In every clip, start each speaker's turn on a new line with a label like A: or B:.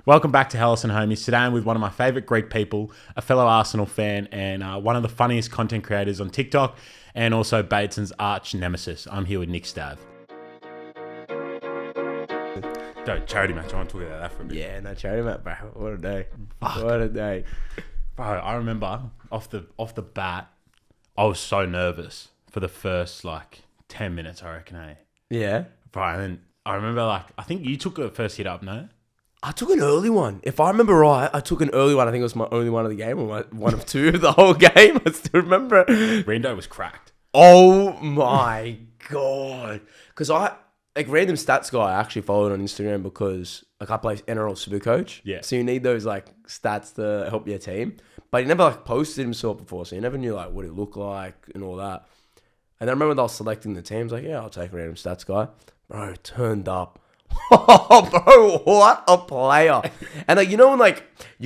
A: Welcome back to Helos and Homies. Today I'm with one of my favourite Greek people, a fellow Arsenal fan, and one of the funniest content creators on TikTok, and also Bateson's arch nemesis. I'm here with Nick Stav. Charity match. I want to talk about that for a bit.
B: Yeah, no, charity match, bro. What a day. What a day.
A: Bro, I remember off the bat, I was so nervous for the first 10 minutes, I reckon, eh?
B: Yeah.
A: Bro, and then I remember I think you took the first hit up, no?
B: I took an early one. If I remember right, I took an early one. I think it was my only one of the game, or one of two of the whole game. I still remember it.
A: Rendo was cracked.
B: Oh my God. Because random stats guy I actually followed on Instagram because I play NRL Super Coach.
A: Yeah.
B: So you need those stats to help your team. But he never posted himself before, so you never knew what he looked like and all that. And I remember they were selecting the teams, yeah, I'll take a random stats guy. Bro, turned up. Oh, bro, what a player. And when you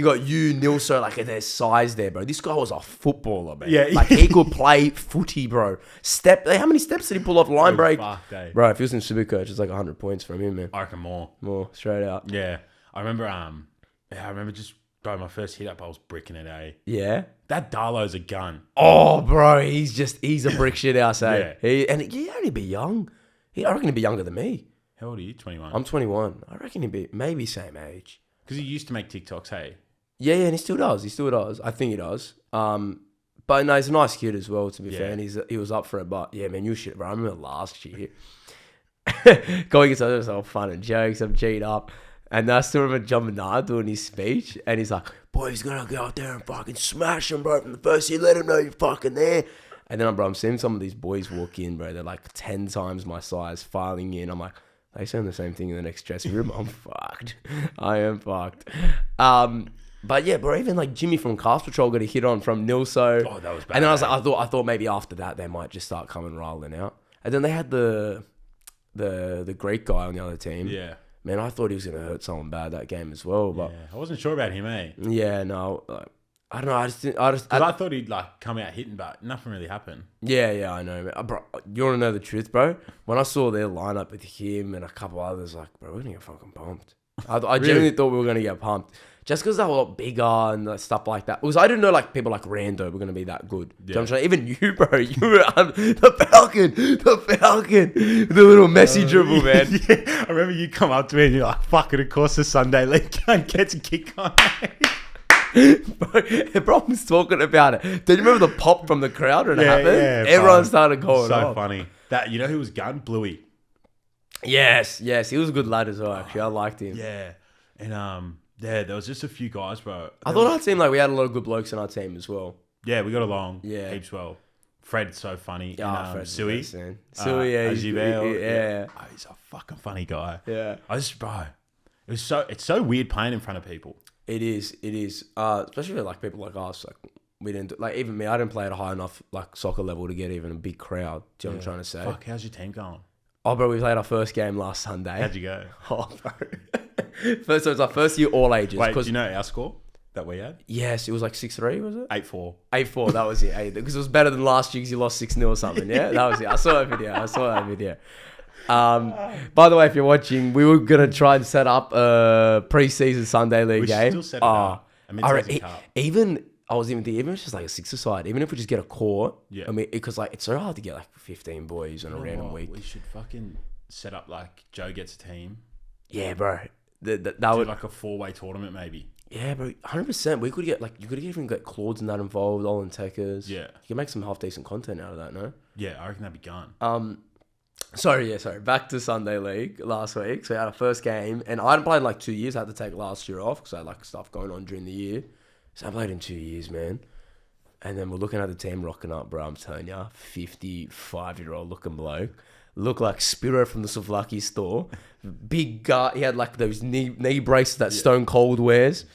B: got Nilso, their size there, bro. This guy was a footballer, man.
A: Yeah.
B: He could play footy, bro. How many steps did he pull off line break?
A: Fucked, eh?
B: Bro, if he was in Supercoach, it's 100 points from him, man.
A: I reckon more.
B: More, straight out.
A: Yeah. I remember just, bro, my first hit up, I was bricking it, eh?
B: Yeah?
A: That Darlow's a gun.
B: Oh, bro, he's a brick shit house, eh?
A: Yeah.
B: He'd only be young. I reckon he'd be younger than me.
A: How old are you? 21?
B: I'm 21. I reckon he'd be maybe same age.
A: Because he used to make TikToks, hey?
B: Yeah, and he still does. I think he does. But no, he's a nice kid as well, to be fair. And he was up for it. But yeah, man, you shit, bro. I remember last year going into all fun and jokes. I'm G'd up. And I still remember John Menard doing his speech. And he's like, boy, he's going to go out there and fucking smash him, bro. From the first year, let him know you're fucking there. And then, bro, I'm seeing some of these boys walk in, bro. They're 10 times my size, filing in. I'm like, they saying the same thing in the next dressing room. I'm fucked. I am fucked. But yeah, bro, even Jimmy from Cast Patrol got a hit on from Nilso.
A: Oh, that was bad.
B: And then I thought maybe after that they might just start coming rolling out. And then they had the Greek guy on the other team.
A: Yeah.
B: Man, I thought he was gonna hurt someone bad that game as well. But
A: yeah. I wasn't sure about him, eh?
B: Yeah, no. I don't know. I
A: thought he'd come out hitting, but nothing really happened.
B: Yeah, I know, man. Bro, you want to know the truth, bro? When I saw their lineup with him and a couple others, bro, we're gonna get fucking pumped. I
A: Really?
B: genuinely thought we were gonna get pumped just because they were a lot bigger and stuff like that. Because I didn't know people like Rando were gonna be that good.
A: Yeah.
B: You know what I'm saying? Even you, bro, you were the Falcon, the little Messi dribble, man.
A: Yeah. I remember you come up to me and you're like, "Fuck it, of course the Sunday league and gets a kick on."
B: Bro was talking about it. Do you remember the pop from the crowd when it happened?
A: Yeah,
B: everyone started going
A: so
B: off.
A: funny. That you know who was gun? Bluey.
B: Yes, he was a good lad as well. Actually, I liked him.
A: Yeah, and there was just a few guys, bro.
B: I thought our team we had a lot of good blokes in our team as well.
A: Yeah, we got along.
B: Yeah,
A: heaps well. Fred's so funny.
B: Yeah,
A: and
B: Sui.
A: Sui,
B: yeah,
A: yeah. Oh, he's a fucking funny guy.
B: Yeah,
A: bro, it's so weird playing in front of people.
B: It is. Especially for people like us. We didn't even me. I didn't play at a high enough soccer level to get even a big crowd. Do you know what I'm trying to say?
A: Fuck, how's your team going?
B: Oh, bro, we played our first game last Sunday.
A: How'd you go?
B: Oh, bro. So it's our first year all ages.
A: Wait, do you know our score that we had?
B: Yes, it was 6-3, was it?
A: 8-4.
B: 8-4, that was it. Because it was better than last year because you lost 6-0 or something. Yeah, that was it. I saw that video. By the way, if you're watching, we were gonna try and set up a pre-season Sunday league game.
A: Still set it up.
B: Even if it's just a six-a-side, even if we just get a court.
A: Yeah.
B: I mean, because it's so hard to get 15 boys on a random week.
A: We should fucking set up Joe gets a team.
B: Yeah, bro. That would
A: a 4-way tournament maybe.
B: Yeah, bro. 100%. We could get you could even get Claudes and that involved, Olin Techers.
A: Yeah.
B: You can make some half decent content out of that, no?
A: Yeah, I reckon that'd be gone.
B: Sorry. Back to Sunday League last week. So we had our first game, and I hadn't played in 2 years. I had to take last year off because I had stuff going on during the year. So I played in 2 years, man. And then we're looking at the team rocking up, bro. I'm telling you, 55-year-old looking bloke. Looked like Spiro from the Souvlaki store. Big guy. He had those knee braces that Stone Cold wears.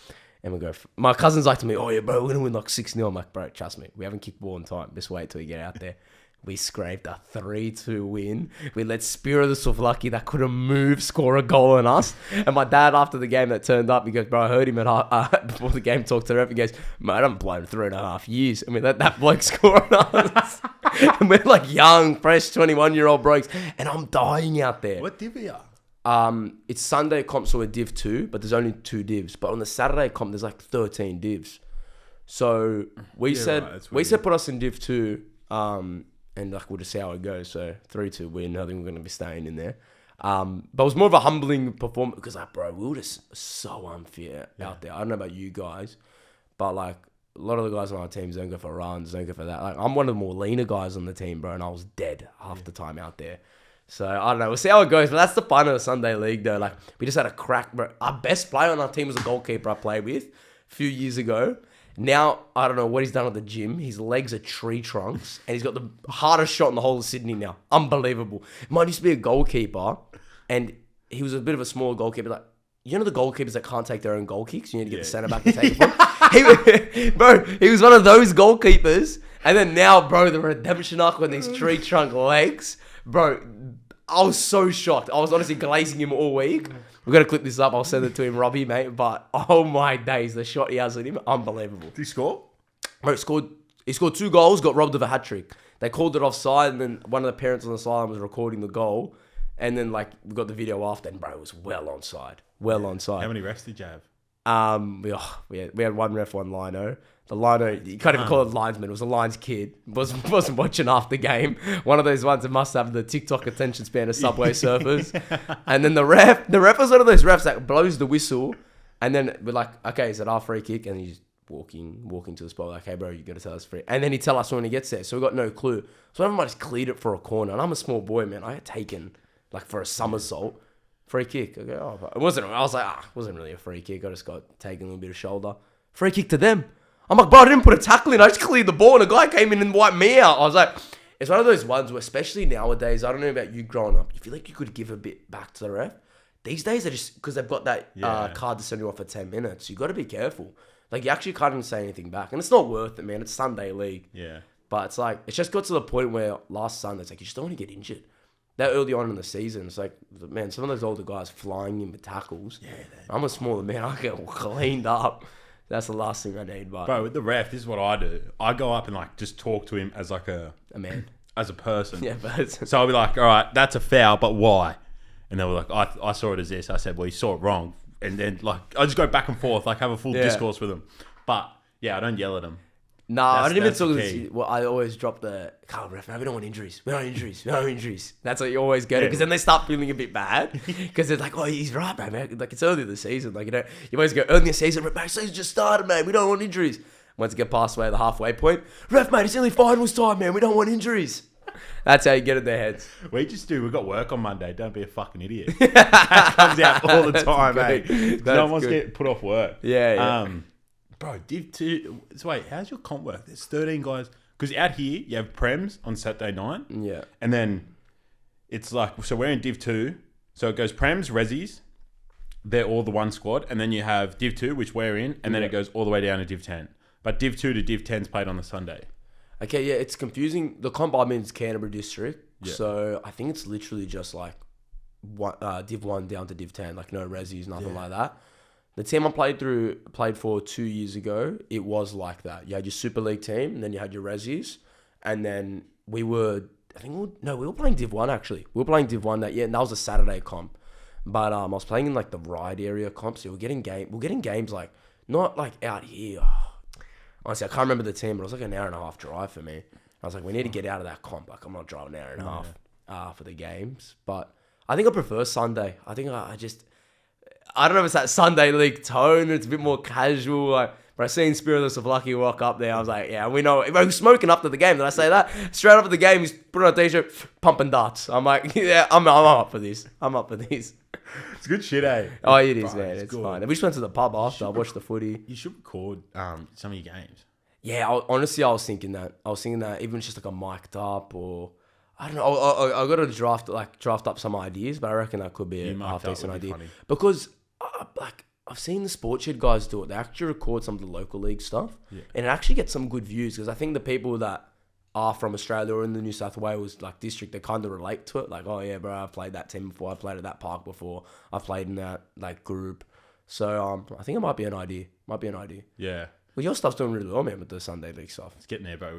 B: And we go, my cousin's to me, oh yeah, bro, we're going to win 6-0. I'm like, bro, trust me. We haven't kicked ball in time. Just wait till we get out there. We scraped a 3-2 win. We let Spiro the Souvlaki that couldn't move score a goal on us. And my dad, after the game that turned up, he goes, bro, I heard him before the game, talked to the ref. He goes, mate, I haven't played in 3.5 years. And we let that bloke score on us. And we're young, fresh 21-year-old blokes. And I'm dying out there.
A: What div are you?
B: It's Sunday comp, so we're Div 2, but there's only 2 divs. But on the Saturday comp, there's like 13 divs. So we said put us in Div 2, and like we'll just see how it goes. So 3-2 win. I think we're going to be staying in there. But it was more of a humbling performance because, like, bro, we were just so unfair out there. I don't know about you guys, but like a lot of the guys on our teams don't go for runs, don't go for that. Like, I'm one of the more leaner guys on the team, bro, and I was dead half the time out there. So I don't know. We'll see how it goes. But that's the fun of the Sunday League, though. Like, we just had a crack, bro. Our best player on our team was a goalkeeper I played with a few years ago. Now, I don't know what he's done at the gym. His legs are tree trunks, and he's got the hardest shot in the whole of Sydney now. Unbelievable. Mine used to be a goalkeeper, and he was a bit of a smaller goalkeeper. Like, you know the goalkeepers that can't take their own goal kicks? You need to get the centre back to take it from. He was one of those goalkeepers. And then now, bro, the redemption arc with these tree trunk legs. Bro, I was so shocked. I was honestly glazing him all week. We're going to clip this up. I'll send it to him, Robbie, mate. But, oh my days, the shot he has at him, unbelievable.
A: Did he score?
B: Bro, he scored 2 goals, got robbed of a hat-trick. They called it offside, and then one of the parents on the sideline was recording the goal. And then, like, we got the video after, and, bro, it was well onside. Onside.
A: How many refs did you have?
B: We had one ref, one lino. The lino, you can't even call it linesman. It was a lines kid. Wasn't watching half the game. One of those ones that must have the TikTok attention span of Subway Surfers. And then the ref was one of those refs that blows the whistle. And then we're like, okay, is it our free kick? And he's walking to the spot. Like, hey, bro, you got to tell us free. And then he tell us when he gets there. So we got no clue. So everyone just cleared it for a corner. And I'm a small boy, man. I had taken, like, for a somersault. Free kick. Okay, it wasn't. I was like, it wasn't really a free kick. I just got taken a little bit of shoulder. Free kick to them. I'm like, bro, I didn't put a tackle in. I just cleared the ball, and a guy came in and wiped me out. I was like, it's one of those ones where, especially nowadays, I don't know about you growing up, you feel like you could give a bit back to the ref. These days, they're just because they've got that card to send you off for 10 minutes. You got to be careful. Like, you actually can't even say anything back, and it's not worth it, man. It's Sunday League.
A: Yeah.
B: But it's like it's just got to the point where last Sunday, it's like you just don't want to get injured. That early on in the season, it's like, man, some of those older guys flying in with tackles. Yeah, I'm a smaller man. I get cleaned up. That's the last thing I need. But
A: bro, with the ref, this is what I do. I go up and like just talk to him as like a
B: man,
A: as a person.
B: Yeah, but
A: so I'll be like, all right, that's a foul, but why? And they were like, I saw it as this. I said, well, you saw it wrong. And then like I just go back and forth, like have a full discourse with them. But yeah, I don't yell at them.
B: No, I don't even talk to well, I always drop the ref. No, we don't want injuries. We don't want injuries. We don't want injuries. That's what you always get. Because then they start feeling a bit bad. Because they're like, oh, he's right, man. Like, it's early in the season. Like, you always go, early in the season, ref, mate, season just started, man. We don't want injuries. Once you get past the halfway point, ref, mate, it's only finals time, man. We don't want injuries. That's how you get in their heads.
A: We got work on Monday. Don't be a fucking idiot. That comes out all the time, mate. No one wants to get put off work.
B: Yeah.
A: Bro, Div 2... So wait, how's your comp work? There's 13 guys. Because out here, you have Prems on Saturday night.
B: Yeah.
A: And then it's like... So we're in Div 2. So it goes Prems, Resis. They're all the one squad. And then you have Div 2, which we're in. And then it goes all the way down to Div 10. But Div 2 to Div 10's played on the Sunday. Okay,
B: yeah, it's confusing. The comp I mean is Canterbury District. Yeah. So I think it's literally just like Div 1 down to Div 10. Like no Resis, nothing like that. The team I played for 2 years ago, it was like that. You had your Super League team, and then you had your Resis, and then we were playing Div 1 actually. We were playing Div 1 that year, and that was a Saturday comp. But I was playing in like the Ride area comp, so we're getting games like, not like out here. Honestly, I can't remember the team, but it was like an hour and a half drive for me. I was like, we need to get out of that comp. Like, I'm not driving an hour and a half for the games. But I think I prefer Sunday. I think I don't know if it's that Sunday League tone. It's a bit more casual. Like, but I seen Spiritless of Lucky walk up there. I was like, yeah, we know. He was smoking up to the game. Did I say that? Straight up at the game, he's putting on a t-shirt, pumping darts. I'm like, yeah, I'm up for this. I'm up for this.
A: It's good shit, eh?
B: Oh, it is, man. It's fine. And we just went to the pub after. I watched the footy.
A: You should record some of your games.
B: Yeah, honestly, I was thinking that. Even just like a mic'd up or... I don't know. I got to draft up some ideas, but I reckon that could be a half decent idea. Funny. Because I've seen the Sports Shed guys do it. They actually record some of the local league stuff, and it actually gets some good views. Because I think the people that are from Australia or in the New South Wales like district, they kind of relate to it. Like, oh yeah, bro, I've played that team before. I've played at that park before. I've played in that like group. So I think it might be an idea.
A: Yeah.
B: Well, your stuff's doing really well, man, with the Sunday League stuff.
A: It's getting there, bro. I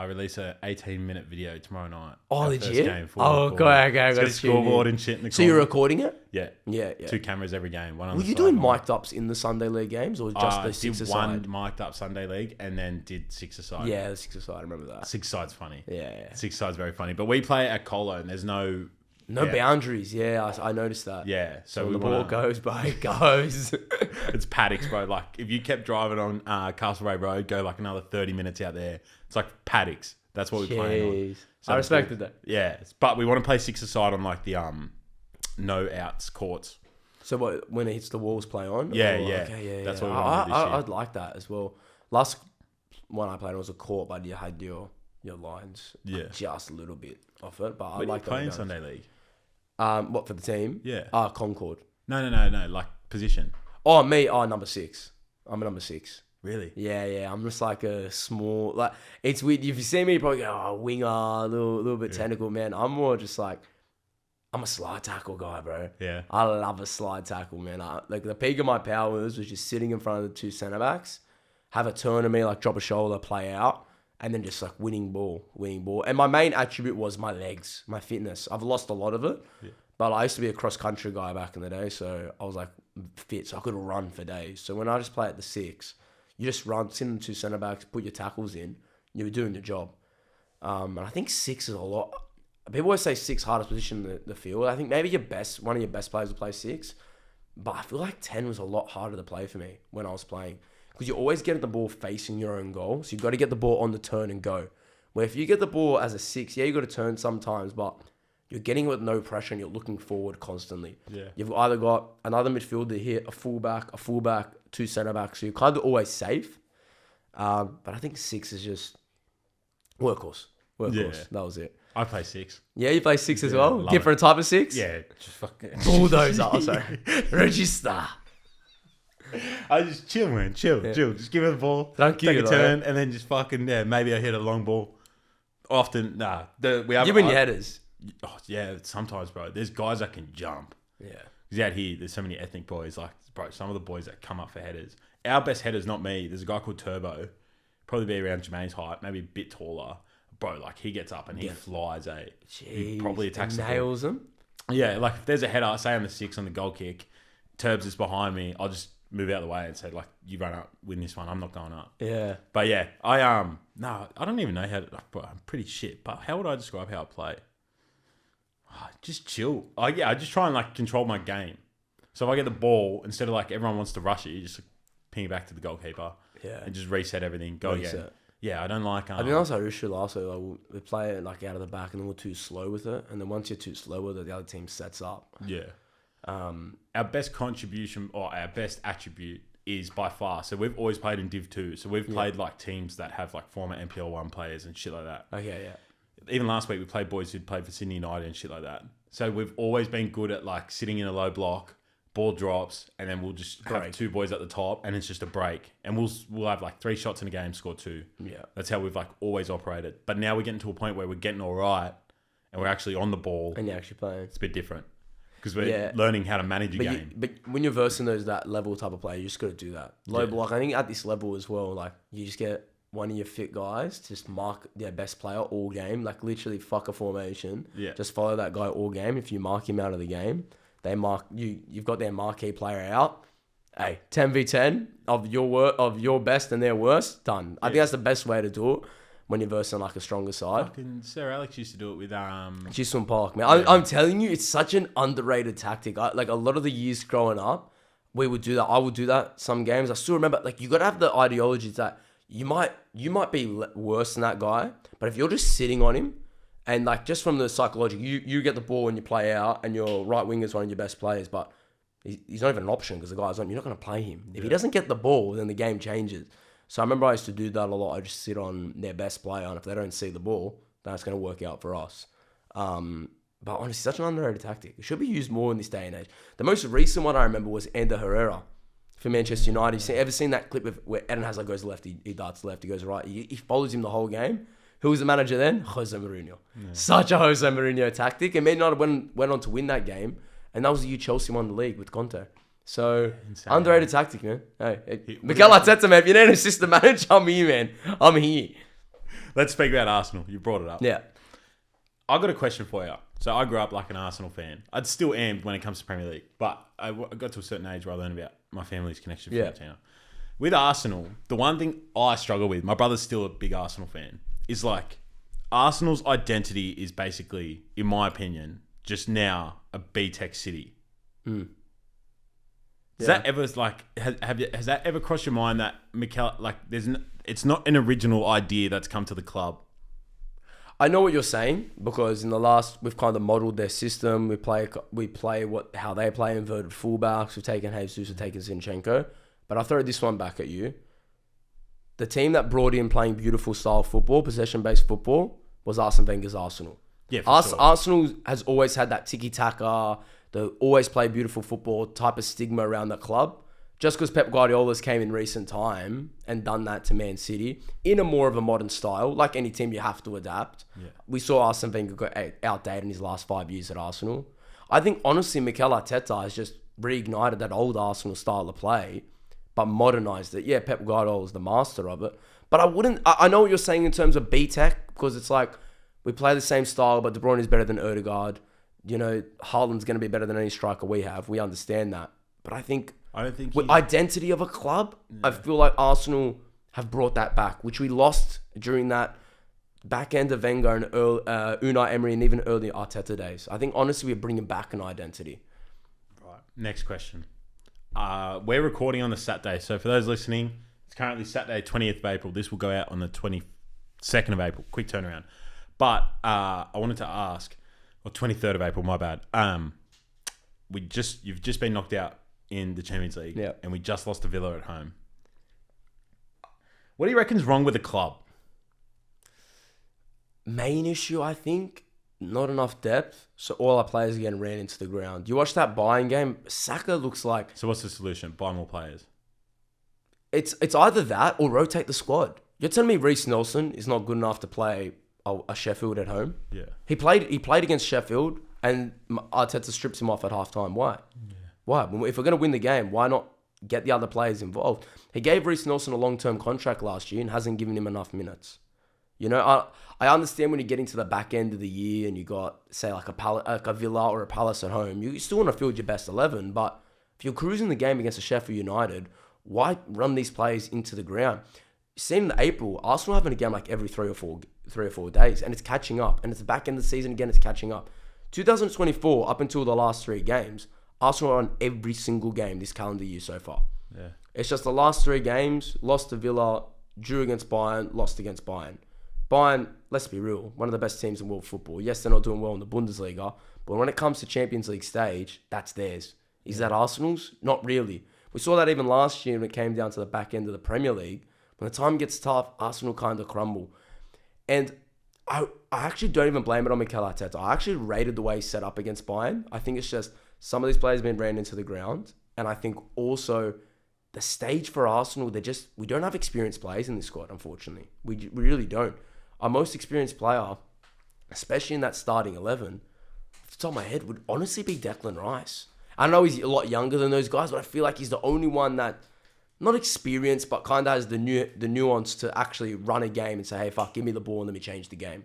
A: release a 18-minute video tomorrow night.
B: Oh,
A: Our
B: legit?
A: first game,
B: Oh, okay, I got
A: a scoreboard and shit in the
B: So you're recording it?
A: Yeah.
B: Yeah.
A: 2 cameras every game. One on
B: Were
A: the
B: you doing
A: sideline.
B: mic'd ups in the Sunday League games or just the six
A: did
B: aside?
A: one mic'd up Sunday League and then did 6 aside.
B: Yeah, the six aside. I remember that.
A: 6 side's funny.
B: Yeah.
A: 6 side's very funny. But we play at Colo and there's no
B: boundaries. Yeah, I noticed that.
A: Yeah. So
B: when the ball goes, bro, it goes.
A: It's paddocks, bro. Like if you kept driving on Castlereagh Road, go like another 30 minutes out there. It's like paddocks. That's what we're playing on.
B: Jeez.
A: So
B: I respected that.
A: Yeah. But we want to play 6 aside on like the no outs courts.
B: So what, when it hits the walls, play on?
A: Yeah,
B: Or-
A: yeah.
B: Okay, yeah.
A: That's
B: yeah.
A: what we wanna do this year.
B: I'd like that as well. Last one I played was a court, but you had your lines just a little bit off it. But I
A: Where do you
B: like
A: play in
B: that.
A: Sunday League?
B: What for the team?
A: Yeah.
B: Concord.
A: No. Like position.
B: Oh, me. Oh, number 6. I'm a number 6.
A: Really?
B: Yeah. I'm just like a small, like, it's weird. If you see me, you probably go, oh, winger, a little bit technical, man. I'm more just like, I'm a slide tackle guy, bro.
A: Yeah.
B: I love a slide tackle, man. Like the peak of my powers was just sitting in front of the 2 centre backs, have a turn to me, like drop a shoulder, play out, and then just like winning ball. And my main attribute was my legs, my fitness. I've lost a lot of it, but I used to be a cross country guy back in the day, so I was like fit, so I could run for days. So when I just play at the 6, you just run, sit in the 2 centre backs, put your tackles in, you're doing the job. And I think 6 is a lot. People always say 6 hardest position in the field. I think maybe one of your best players will play 6, but I feel like 10 was a lot harder to play for me when I was playing, because you always get the ball facing your own goal. So you've got to get the ball on the turn and go. Where if you get the ball as a 6, you got to turn sometimes, but you're getting it with no pressure and you're looking forward constantly.
A: Yeah.
B: You've either got another midfielder here, a fullback, 2 centre backs, so you're kind of always safe. But I think 6 is just workhorse.
A: Yeah.
B: That was it.
A: I play 6.
B: Yeah, you play 6 as
A: Yeah,
B: well?
A: love
B: Different type of 6?
A: Yeah. Just fucking
B: Bulldozer. Oh, sorry. Register.
A: I just chill, man. Chill. Just give it the ball.
B: Tranquilo,
A: take a turn, and then just fucking, maybe I hit a long ball. Often, nah. We have
B: You win your headers.
A: Oh, yeah, sometimes, bro. There's guys that can jump.
B: Yeah.
A: Because out here, there's so many ethnic boys. Like, bro, some of the boys that come up for headers. Our best header's not me. There's a guy called Turbo. Probably be around Jermaine's height, maybe a bit taller. Bro, like, he gets up and he flies, He probably attacks the ball.
B: Nails them.
A: Yeah, like, if there's a header, say on the 6 on the goal kick, Turbs is behind me, I'll just move out of the way and say, like, you run up, win this one. I'm not going up.
B: Yeah.
A: But yeah, I don't even know how to, bro, I'm pretty shit. But how would I describe how I play? Just chill. I just try and like control my game. So if I get the ball, instead of like everyone wants to rush it, you just ping it back to the goalkeeper.
B: Yeah.
A: And just reset everything. Go again. Yeah, I don't like.
B: I think that's our issue last week. Like, we play it like out of the back, and then we're too slow with it. And then once you're too slow with it, the other team sets up.
A: Yeah. Our best contribution or our best attribute is by far. So we've always played in Div 2. So we've played like teams that have like former NPL1 players and shit like that.
B: Okay, yeah.
A: Even last week we played boys who'd played for Sydney United and shit like that. So we've always been good at like sitting in a low block, ball drops, and then we'll just have 2 boys at the top, and it's just a break. And we'll have like 3 shots in a game, score 2.
B: Yeah.
A: That's how we've like always operated. But now we're getting to a point where we're getting all right, and we're actually on the ball.
B: And you're actually playing.
A: It's a bit different because we're learning how to manage a game.
B: But when you're versing that level type of player, you just got to do that. Low block. I think at this level as well, like you just get one of your fit guys to just mark their best player all game. Like literally fuck a formation. Yeah. Just follow that guy all game. If you mark him out of the game, they mark you. You've got their marquee player out. Hey, 10v10 of your best and their worst. Done. I think that's the best way to do it when you're versing like a stronger side.
A: Fucking Sarah Alex used to do it with
B: Chisholm Park, man. I'm telling you, it's such an underrated tactic. Like a lot of the years growing up, we would do that. I would do that some games. I still remember, like, you got to have the ideology that you might be worse than that guy, but if you're just sitting on him, and like just from the psychology, you get the ball and you play out, and your right winger is one of your best players, but he's not even an option because the guy's on. You're not going to play him. If he doesn't get the ball, then the game changes. So I remember I used to do that a lot. I just sit on their best player, and if they don't see the ball, then it's going to work out for us. But honestly, such an underrated tactic. It should be used more in this day and age. The most recent one I remember was Ender Herrera for Manchester United. Ever seen that clip of where Eden Hazard goes left, he darts left, he goes right. He follows him the whole game. Who was the manager then? Jose Mourinho. Yeah. Such a Jose Mourinho tactic. And Man United went on to win that game, and that was the year Chelsea won the league with Conte. So,
A: Insane.
B: underrated tactic, man. Hey, Mikel Arteta, man, if you need an assistant manager, I'm here, man. I'm here.
A: Let's speak about Arsenal. You brought it up.
B: Yeah.
A: I got a question for you. So I grew up like an Arsenal fan. I'd still am when it comes to Premier League, but I got to a certain age where I learned about my family's connection with town. With Arsenal, the one thing I struggle with, my brother's still a big Arsenal fan, is like Arsenal's identity is basically, in my opinion, just now a B-Tech city. Has that ever like has that ever crossed your mind that Mikel, like it's not an original idea that's come to the club?
B: I know what you're saying, because in the last, we've kind of modelled their system. We play how they play, inverted fullbacks. We've taken Jesus, we've taken Zinchenko. But I'll throw this one back at you. The team that brought in playing beautiful style football, possession-based football, was Arsene Wenger's Arsenal.
A: Yeah, for sure.
B: Arsenal has always had that tiki-taka, they always play beautiful football type of stigma around the club. Just because Pep Guardiola's came in recent time and done that to Man City in a more of a modern style, like any team, you have to adapt. Yeah. We saw Arsene Wenger go outdated in his last 5 years at Arsenal. I think, honestly, Mikel Arteta has just reignited that old Arsenal style of play, but modernised it. Yeah, Pep Guardiola is the master of it. But I know what you're saying in terms of B-Tech, because it's like, we play the same style, but De Bruyne is better than Odegaard. You know, Haaland's going to be better than any striker we have. We understand that. But I don't think with identity of a club, I feel like Arsenal have brought that back, which we lost during that back end of Wenger and Unai Emery and even early Arteta days. I think, honestly, we're bringing back an identity.
A: Right. Next question. We're recording on the Saturday. So for those listening, it's currently Saturday, 20th of April. This will go out on the 22nd of April. Quick turnaround. But I wanted to ask, or 23rd of April, my bad. You've just been knocked out in the Champions League, and we just lost to Villa at home. What do you reckon's wrong with the club?
B: Main issue, I think, not enough depth. So all our players again ran into the ground. You watch that Bayern game, Saka looks like...
A: So what's the solution? Buy more players?
B: It's either that or rotate the squad. You're telling me Reece Nelson is not good enough to play a Sheffield at home?
A: Yeah.
B: He played against Sheffield and Arteta strips him off at halftime. Why? Yeah. Why? If we're going to win the game, why not get the other players involved? He gave Reece Nelson a long-term contract last year and hasn't given him enough minutes. You know, I understand when you're getting to the back end of the year and you got, say, like a Villa or a Palace at home, you still want to field your best 11, but if you're cruising the game against a Sheffield United, why run these players into the ground? Seen in April, Arsenal having a game like every 3 or 4 days, and it's catching up. And it's the back end of the season again, it's catching up. 2024, up until the last 3 games, Arsenal are on every single game this calendar year so far.
A: Yeah. It's
B: just the last 3 games, lost to Villa, drew against Bayern, lost against Bayern. Bayern, let's be real, one of the best teams in world football. Yes, they're not doing well in the Bundesliga, but when it comes to Champions League stage, that's theirs. Is that Arsenal's? Not really. We saw that even last year when it came down to the back end of the Premier League. When the time gets tough, Arsenal kind of crumble. And I actually don't even blame it on Mikel Arteta. I actually rated the way he set up against Bayern. I think it's just some of these players have been ran into the ground. And I think also the stage for Arsenal, we don't have experienced players in this squad, unfortunately. We really don't. Our most experienced player, especially in that starting 11, off the top of my head, would honestly be Declan Rice. I know he's a lot younger than those guys, but I feel like he's the only one that, not experienced, but kind of has the nuance to actually run a game and say, hey, fuck, give me the ball and let me change the game.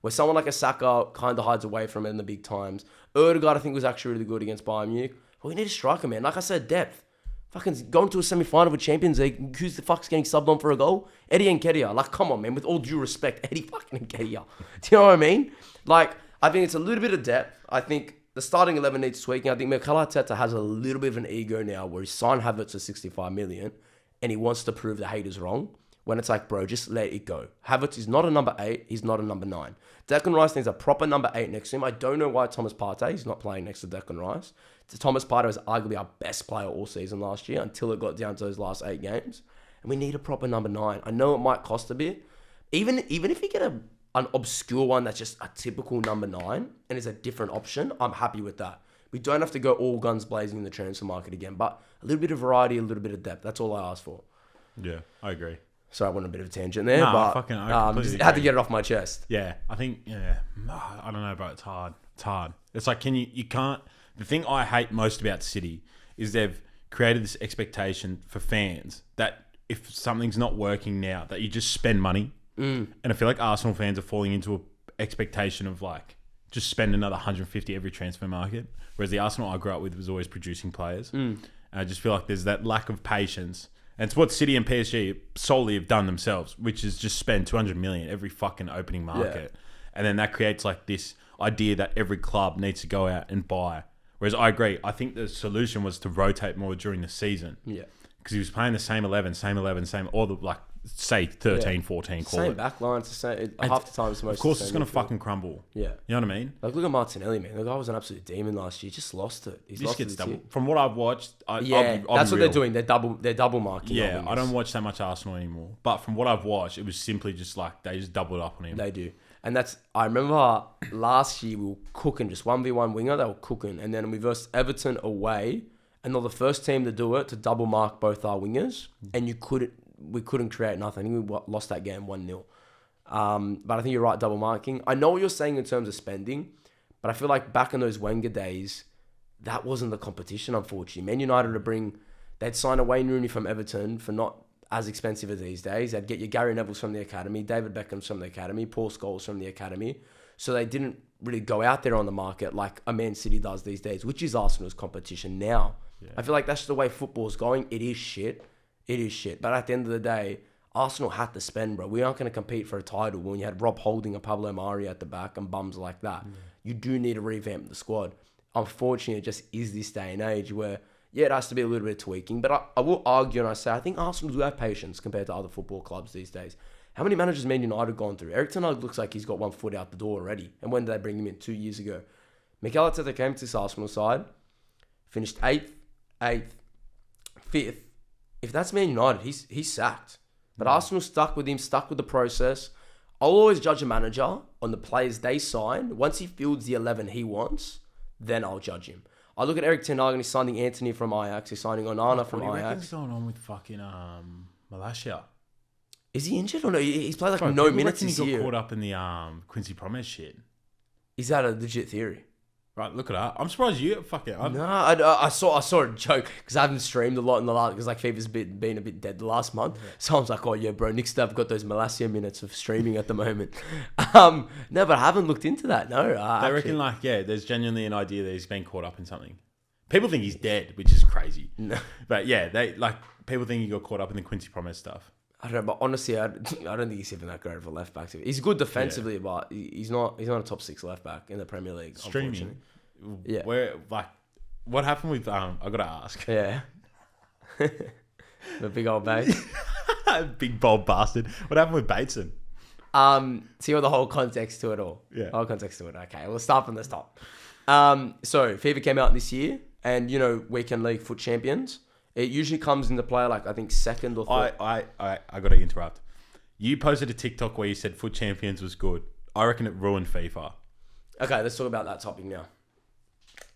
B: Where someone like a Saka kind of hides away from it in the big times. Odegaard, I think, was actually really good against Bayern Munich. But we need a striker, man. Like I said, depth. Fucking going to a semi-final of Champions League, who's the fuck's getting subbed on for a goal? Eddie Nketiah. Like, come on, man. With all due respect, Eddie fucking Nketiah. Do you know what I mean? Like, I think it's a little bit of depth. I think the starting 11 needs tweaking. I think Mikel Arteta has a little bit of an ego now where he signed Havertz for 65 million and he wants to prove the haters wrong. When it's like, bro, just let it go. Havertz is not a number 8. He's not a number 9. Declan Rice needs a proper number 8 next to him. I don't know why Thomas Partey is not playing next to Declan Rice. Thomas Partey was arguably our best player all season last year until it got down to those last 8 games. And we need a proper number 9. I know it might cost a bit. Even if you get an obscure one that's just a typical number 9 and is a different option, I'm happy with that. We don't have to go all guns blazing in the transfer market again, but a little bit of variety, a little bit of depth. That's all I ask for.
A: Yeah, I agree.
B: Sorry, I went a bit of a tangent there,
A: I
B: just had to get it off my chest.
A: Yeah, I think, I don't know, bro. It's hard. It's like, you can't. The thing I hate most about City is they've created this expectation for fans that if something's not working now, that you just spend money. And I feel like Arsenal fans are falling into an expectation of like, just spend another 150 every transfer market. Whereas the Arsenal I grew up with was always producing players. And I just feel like there's that lack of patience. And it's what City and PSG solely have done themselves, which is just spend 200 million every fucking opening market. Yeah. And then that creates like this idea that every club needs to go out and buy. Whereas I agree. I think the solution was to rotate more during the season.
B: Yeah.
A: Because he was playing the same 11, all the like, say 13, 14, call
B: same
A: it.
B: backlines, the same. Half the time it's most.
A: Of course, it's gonna fucking crumble.
B: Yeah,
A: you know what I mean.
B: Like look at Martinelli, man. The guy was an absolute demon last year. Just lost it. He just
A: gets double. From what I've watched, I'll
B: that's what they're doing. They're double marking.
A: Yeah, I don't watch that much Arsenal anymore. But from what I've watched, it was simply just like they just doubled up on him.
B: They do, and I remember last year we were cooking just 1v1 winger. They were cooking, and then we versed Everton away, and they're the first team to do it to double mark both our wingers, and we couldn't create nothing. I think we lost that game 1-0. But I think you're right, double marking. I know what you're saying in terms of spending, but I feel like back in those Wenger days, that wasn't the competition, unfortunately. Man United they'd sign a Wayne Rooney from Everton for not as expensive as these days. They'd get your Gary Neville's from the academy, David Beckham's from the academy, Paul Scholes from the academy. So they didn't really go out there on the market like a Man City does these days, which is Arsenal's competition now. Yeah. I feel like that's the way football's going. It is shit. But at the end of the day, Arsenal had to spend, bro. We aren't going to compete for a title when you had Rob Holding and Pablo Mari at the back and bums like that. You do need to revamp the squad. Unfortunately, it just is this day and age where, yeah, it has to be a little bit of tweaking. But I will argue and I say, I think Arsenal do have patience compared to other football clubs these days. How many managers Man United have gone through? Eric Ten Hag looks like he's got one foot out the door already. And when did they bring him in? 2 years ago. Mikel Arteta came to this Arsenal side, finished 8th, 5th. If that's Man United, he's sacked. But Arsenal stuck with him, stuck with the process. I'll always judge a manager on the players they sign. Once he fields the 11 he wants, then I'll judge him. I look at Eric Ten Hag and he's signing Anthony from Ajax. He's signing Onana from Ajax.
A: What's going on with fucking Malacia?
B: Is he injured or no? He's played like no minutes this year.
A: He got caught up in the Quincy Promes shit.
B: Is that a legit theory?
A: Right, look it up. I'm surprised you fucking.
B: No, I saw a joke because I haven't streamed a lot in the last because like FIFA's been a bit dead the last month. Yeah. So I was like, oh yeah, bro, Nick Stav got those Malacia minutes of streaming at the moment. No, but I haven't looked into that. No,
A: they reckon like there's genuinely an idea that he's been caught up in something. People think he's dead, which is crazy. No. But yeah, people think he got caught up in the Quincy Promes stuff.
B: I don't know, but honestly, I don't think he's even that great of a left back. He's good defensively, but he's not a top 6 left back in the Premier League.
A: Streaming. Yeah. What happened with I gotta ask.
B: Yeah. The big old bait.
A: Big bold bastard. What happened with Bateson?
B: See what the whole context to it all.
A: Yeah.
B: Whole context to it. Okay, we'll start from the top. So FIFA came out this year, and Weekend League FUT Champions. It usually comes into play like I think second or third.
A: I got to interrupt. You posted a TikTok where you said FUT Champions was good. I reckon it ruined FIFA.
B: Okay, let's talk about that topic now.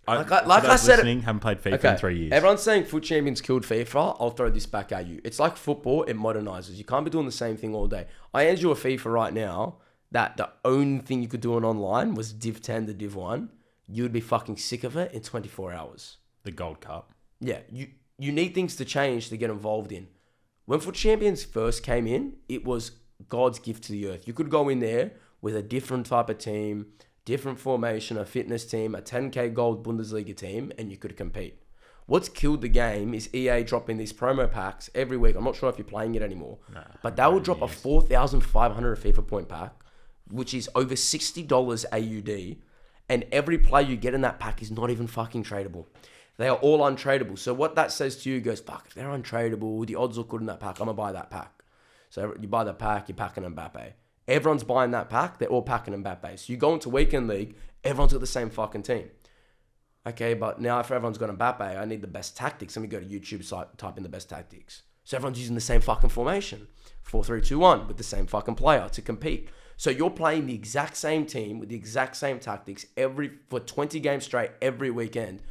A: I said, haven't played FIFA in 3 years.
B: Everyone's saying FUT Champions killed FIFA. I'll throw this back at you. It's like football. It modernizes. You can't be doing the same thing all day. I hand you a FIFA right now that the only thing you could do on online was Div 10 to Div 1. You'd be fucking sick of it in 24 hours.
A: The Gold Cup.
B: Yeah, you need things to change to get involved in. When FUT Champions first came in, it was God's gift to the earth. You could go in there with a different type of team, different formation, a fitness team, a 10k gold Bundesliga team, and you could compete. What's killed the game is EA dropping these promo packs every week. I'm not sure if you're playing it anymore, but they will drop a 4,500 FIFA point pack, which is over $60 AUD, and every player you get in that pack is not even fucking tradable. They are all untradeable. So what that says to you goes, fuck, if they're untradeable, the odds look good in that pack, I'm going to buy that pack. So you buy the pack, you're packing Mbappe. Everyone's buying that pack, they're all packing Mbappe. So you go into Weekend League, everyone's got the same fucking team. Okay, but now if everyone's got Mbappe, I need the best tactics. Let me go to YouTube site, type in the best tactics. So everyone's using the same fucking formation. 4-3-2-1 with the same fucking player to compete. So you're playing the exact same team with the exact same tactics for 20 games straight every weekend.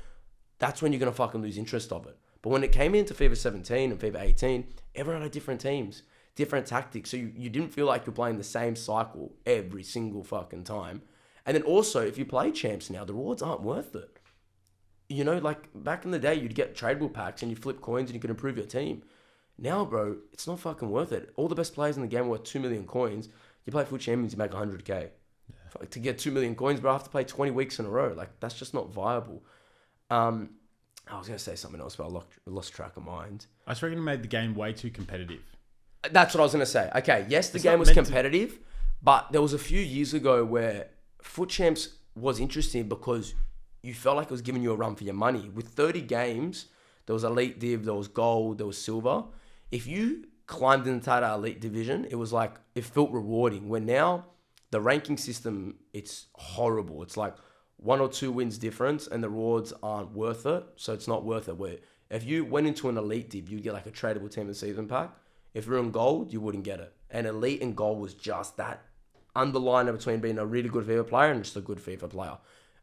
B: That's when you're going to fucking lose interest of it. But when it came into FIFA 17 and FIFA 18, everyone had different teams, different tactics. So you didn't feel like you're playing the same cycle every single fucking time. And then also, if you play champs now, the rewards aren't worth it. you know, like back in the day, you'd get tradable packs and you flip coins and you could improve your team. Now, bro, it's not fucking worth it. All the best players in the game are worth 2 million coins. You play Foot Champions, you make 100k. Yeah. To get 2 million coins, bro, I have to play 20 weeks in a row. Like, that's just not viable. I was going to say something else, but I lost track of mind.
A: I just reckon it made the game way too competitive.
B: That's what I was going to say. Okay, yes, the game was competitive, but there was a few years ago where Foot Champs was interesting because you felt like it was giving you a run for your money. With 30 games, there was Elite Div, there was Gold, there was Silver. If you climbed into that Elite Division, it was like, it felt rewarding. Where now, the ranking system, it's horrible. It's like 1 or 2 wins difference and the rewards aren't worth it. So it's not worth it. Where if you went into an Elite Div, you'd get like a tradable team of the season pack. If you're in Gold, you wouldn't get it. And Elite and Gold was just that underliner between being a really good FIFA player and just a good FIFA player.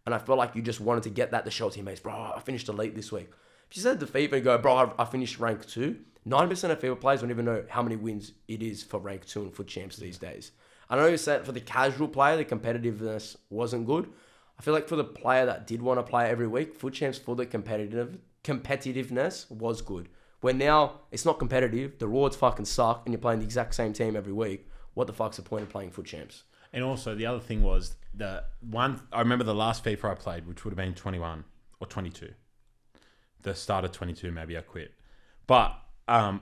B: And I felt like you just wanted to get that to show teammates, bro, I finished Elite this week. If you said to FIFA and go, bro, I finished rank 2, 90% of FIFA players don't even know how many wins it is for rank 2 and Foot Champs these days. I know you said for the casual player, the competitiveness wasn't good. I feel like for the player that did want to play every week, Foot Champs for the competitiveness was good. Where now, it's not competitive, the rewards fucking suck, and you're playing the exact same team every week. What the fuck's the point of playing Foot Champs?
A: And also, the other thing was, I remember the last FIFA I played, which would have been 21 or 22. The start of 22, maybe I quit. But,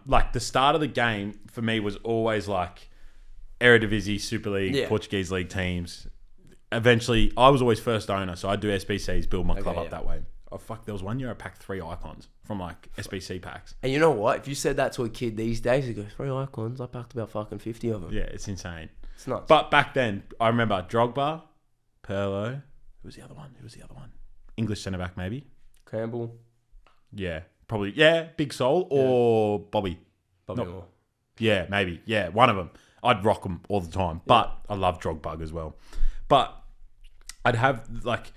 A: like, the start of the game, for me, was always, like, Eredivisie, Super League, Portuguese League teams. Eventually, I was always first owner, so I'd do SBCs, build my club up that way. Oh, fuck, there was 1 year I packed 3 icons from, like, SBC packs.
B: And you know what? If you said that to a kid these days, he goes, 3 icons? I packed about fucking 50 of them.
A: Yeah, it's insane.
B: It's nuts.
A: But back then, I remember Drogba, Pirlo. Who was the other one? English centre-back, maybe?
B: Campbell.
A: Yeah, probably. Yeah, Big Sol or Bobby.
B: Moore.
A: Yeah, maybe. Yeah, one of them. I'd rock them all the time. But I love Drogba as well. But I'd have, like...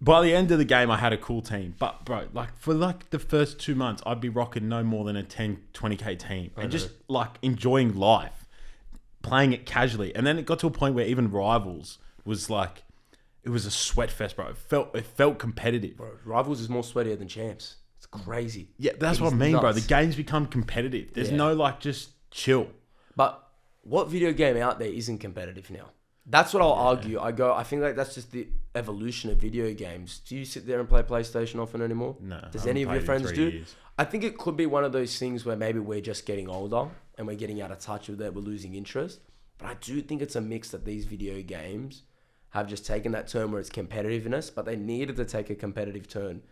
A: By the end of the game, I had a cool team. But, bro, like, for, like, the first 2 months, I'd be rocking no more than a 10, 20k team. And just, like, enjoying life. Playing it casually. And then it got to a point where even Rivals was, like... It was a sweat fest, bro. It felt competitive.
B: Bro, Rivals is more sweatier than Champs. It's crazy.
A: Yeah, that's what I mean, nuts. Bro. The games become competitive. There's no, like, just chill.
B: But what video game out there isn't competitive now? That's what I'll argue. I think like that's just the evolution of video games. Do you sit there and play PlayStation often anymore?
A: No.
B: Does any of your friends do? Years. I think it could be one of those things where maybe we're just getting older and we're getting out of touch with it. We're losing interest. But I do think it's a mix that these video games have just taken that turn where it's competitiveness, but they needed to take a competitive turn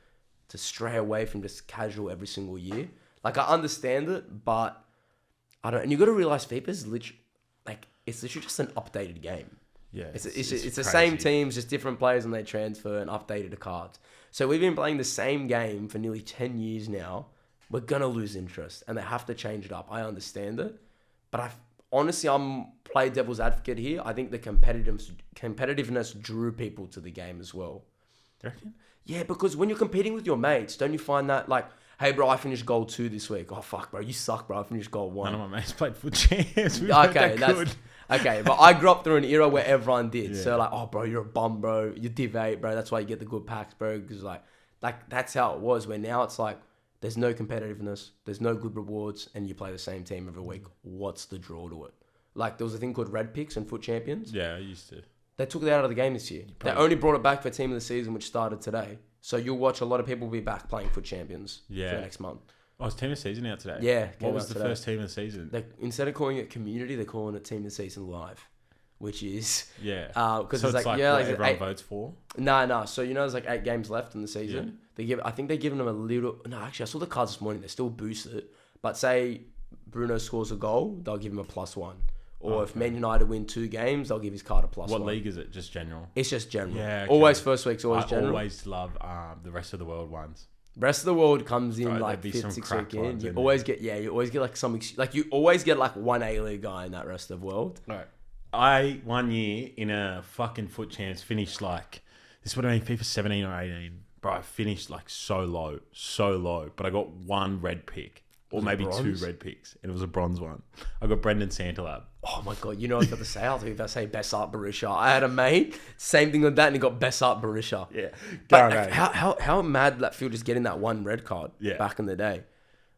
B: to stray away from just casual every single year. Like, I understand it, but I don't. And you got to realize FIFA's literally, like, it's literally just an updated game.
A: Yeah,
B: it's the same teams, just different players, and they transfer and updated the cards. So we've been playing the same game for nearly 10 years now. We're gonna lose interest, and they have to change it up. I understand it, but honestly, I'm play devil's advocate here. I think the competitiveness drew people to the game as well.
A: Do you reckon?
B: Yeah, because when you're competing with your mates, don't you find that, like, hey, bro, I finished gold 2 this week. Oh, fuck, bro, you suck, bro. I finished gold 1.
A: None of my mates played Foot Champs.
B: Okay, but I grew up through an era where everyone did. Yeah. So, like, oh, bro, you're a bum, bro. You're Div 8, bro. That's why you get the good packs, bro. Because, like, that's how it was. Where now it's like, there's no competitiveness. There's no good rewards. And you play the same team every week. What's the draw to it? Like, there was a thing called Red Picks and Foot Champions.
A: Yeah, I used to.
B: They took it out of the game this year. They only brought it back for Team of the Season, which started today. So you'll watch a lot of people be back playing Foot Champions for the next month.
A: Oh, is Team of the Season out today?
B: Yeah.
A: What was the first Team of the Season?
B: Instead of calling it Community, they're calling it Team of the Season Live, which is...
A: Yeah.
B: Because
A: so it's like what everyone votes for?
B: No. So, you know, there's like 8 games left in the season. Yeah. I think they're giving them a little... No, actually, I saw the cards this morning. They still boost it. But say Bruno scores a goal, they'll give him a +1. Or if Man United win 2 games, they'll give his card a +1.
A: What league is it? Just general?
B: It's just general.
A: Yeah. Okay.
B: Always first week's always general.
A: I always love the rest of the world ones.
B: Rest of the world comes in like 5th, 6th weekend. You always get like some, like you always get like one A-League guy in that rest of the world.
A: Right. I, 1 year in a fucking Foot Champs, finished like, this would have been FIFA 17 or 18. Bro, I finished like so low. But I got 1 red pick. or maybe 2 red picks, and it was a bronze one. I got Brendan Santalab.
B: Oh my god, you know what I was about to say? I was about to say Bessart Barisha. I had a mate, same thing with that, and he got Bessart Barisha.
A: Yeah.
B: But how mad that feel just getting that one red card back in the day.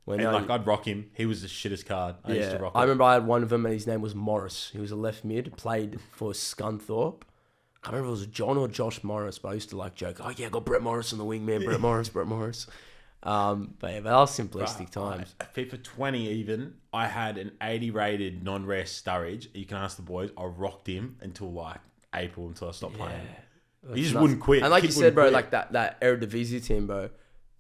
B: When
A: and I'd rock him. He was the shittest card. I used to rock him.
B: I remember I had one of them, and his name was Morris. He was a left mid, played for Scunthorpe. I can't remember if it was John or Josh Morris, but I used to like joke, oh yeah, I got Brett Morris on the wing, man. Brett Morris. But that was simplistic times.
A: FIFA 20 even, I had an 80 rated non-rare Sturridge. You can ask the boys. I rocked him until like April until I stopped playing. He just wouldn't quit.
B: And like you said, bro, like that Eredivisie team, bro.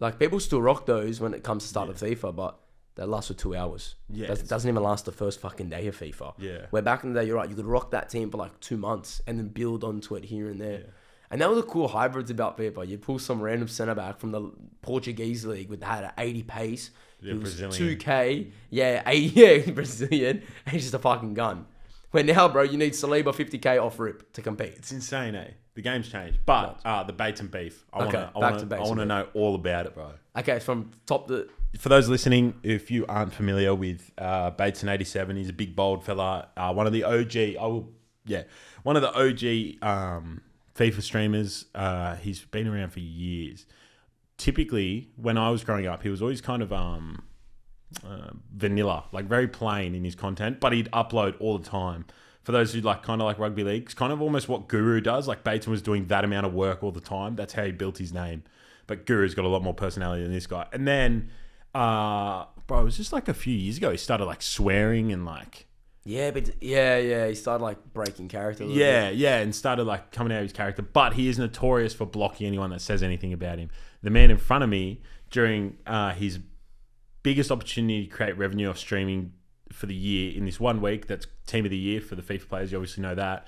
B: Like people still rock those when it comes to start of FIFA, but they last for 2 hours. Yeah, it doesn't even last the first fucking day of FIFA.
A: Yeah.
B: Where back in the day, you're right, you could rock that team for like 2 months and then build onto it here and there. Yeah. And that was the cool hybrids about FIFA. You'd pull some random centre back from the Portuguese league with had an 80 pace.
A: Yeah,
B: he was
A: Brazilian.
B: 2K. Yeah, Brazilian. And he's just a fucking gun. Where now, bro, you need Saliba 50K off rip to compete.
A: It's insane, eh? The game's changed. But the Bateson Beef. I want to know all about it, bro.
B: Okay, from top to...
A: For those listening, if you aren't familiar with Bateson 87, he's a big, bold fella. One of the OG... one of the OG... FIFA streamers, he's been around for years. Typically, when I was growing up, he was always kind of vanilla, like very plain in his content, but he'd upload all the time. For those who like kind of like rugby league, it's kind of almost what Guru does. Like Bateson was doing that amount of work all the time. That's how he built his name. But Guru's got a lot more personality than this guy. And then, bro, it was just like a few years ago, he started like swearing and like...
B: Yeah, but he started like breaking character.
A: And started like coming out of his character. But he is notorious for blocking anyone that says anything about him. The man in front of me during his biggest opportunity to create revenue off streaming for the year in this 1 week, that's team of the year for the FIFA players, you obviously know that,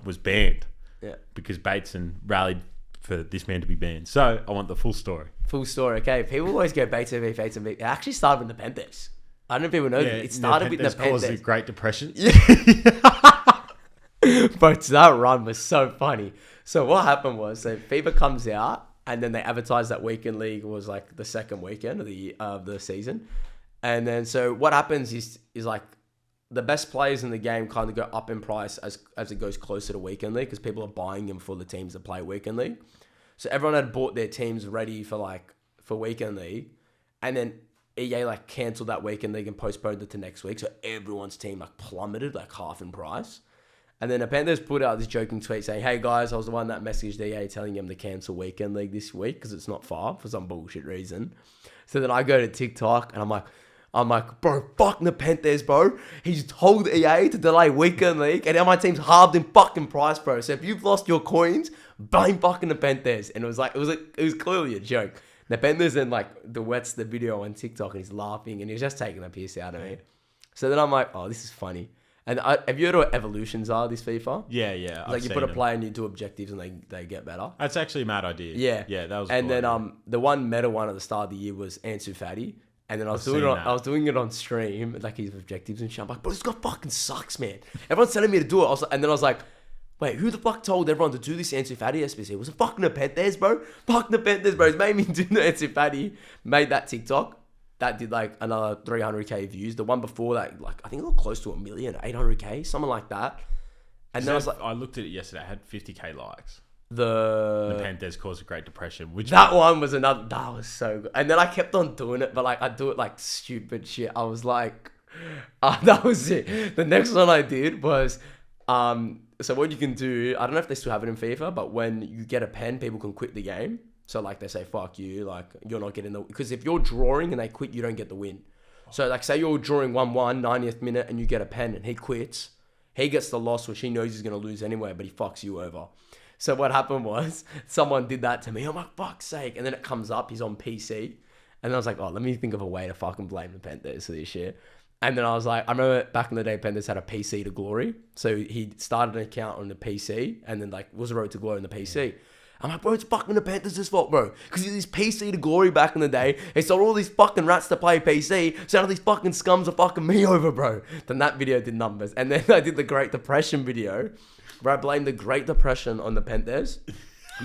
A: was banned.
B: Yeah. Because
A: Bateson rallied for this man to be banned. So I want the full story.
B: Full story, okay. People always go Bateson Beef. It actually started with the Panthers. I don't know if people know that. It started with the Panthers.
A: Caused the Great Depression.
B: Yeah. But that run was so funny. So what happened was, FIFA comes out, and then they advertise that weekend league was like the second weekend of the season. And then so what happens is like the best players in the game kind of go up in price as it goes closer to weekend league because people are buying them for the teams that play weekend league. So everyone had bought their teams ready for weekend league, and then EA like cancelled that weekend league and postponed it to next week. So everyone's team like plummeted like half in price. And then the Panthers put out this joking tweet saying, hey guys, I was the one that messaged EA telling him to cancel weekend league this week because it's not far for some bullshit reason. So then I go to TikTok and I'm like, bro, fuck the Panthers, bro. He's told EA to delay weekend league and now my team's halved in fucking price, bro. So if you've lost your coins, blame fucking the Panthers. And it was clearly a joke. The Panthers then like duets the video on TikTok and he's laughing and he's just taking the piss out of me. So then I'm like, oh, this is funny. And have you heard what evolutions are this FIFA?
A: Yeah.
B: Like you put a player and you do objectives and they get better.
A: That's actually a mad idea.
B: Yeah,
A: that was.
B: And then the one meta one at the start of the year was Ansu Fati, and then I was doing it on stream, like his objectives and shit. I'm like, bro, this guy fucking sucks, man. Everyone's telling me to do it. And then I was like, wait, who the fuck told everyone to do this Ansu Fati SBC? Was it fucking the Panthers, bro? Fuck the Panthers, bro. He's made me do the Ansu Fati. Made that TikTok. That did like another 300k views. The one before that, like I think it got close to 1 million, 800k, something like that. And then I was like,
A: I looked at it yesterday. It had 50k likes.
B: The
A: Panthers caused a Great Depression.
B: One was another. That was so good. And then I kept on doing it, but like I do it like stupid shit. I was like, that was it. The next one I did was, so what you can do. I don't know if they still have it in FIFA, but when you get a pen, people can quit the game. So like they say, fuck you, like you're not getting because if you're drawing and they quit, you don't get the win. So like say you're drawing 1-1, 90th minute and you get a pen and he quits, he gets the loss which he knows he's going to lose anyway, but he fucks you over. So what happened was someone did that to me. I'm like, fuck's sake. And then it comes up, he's on PC. And then I was like, oh, let me think of a way to fucking blame the Panthers for this shit. And then I was like, I remember back in the day, Panthers had a PC to glory. So he started an account on the PC and then like was a road to glory on the PC. I'm like, bro, it's fucking the Panthers' fault, bro. Because this PC to glory back in the day, they sold all these fucking rats to play PC, so now these fucking scums are fucking me over, bro. Then that video did numbers. And then I did the Great Depression video, where I blamed the Great Depression on the Panthers.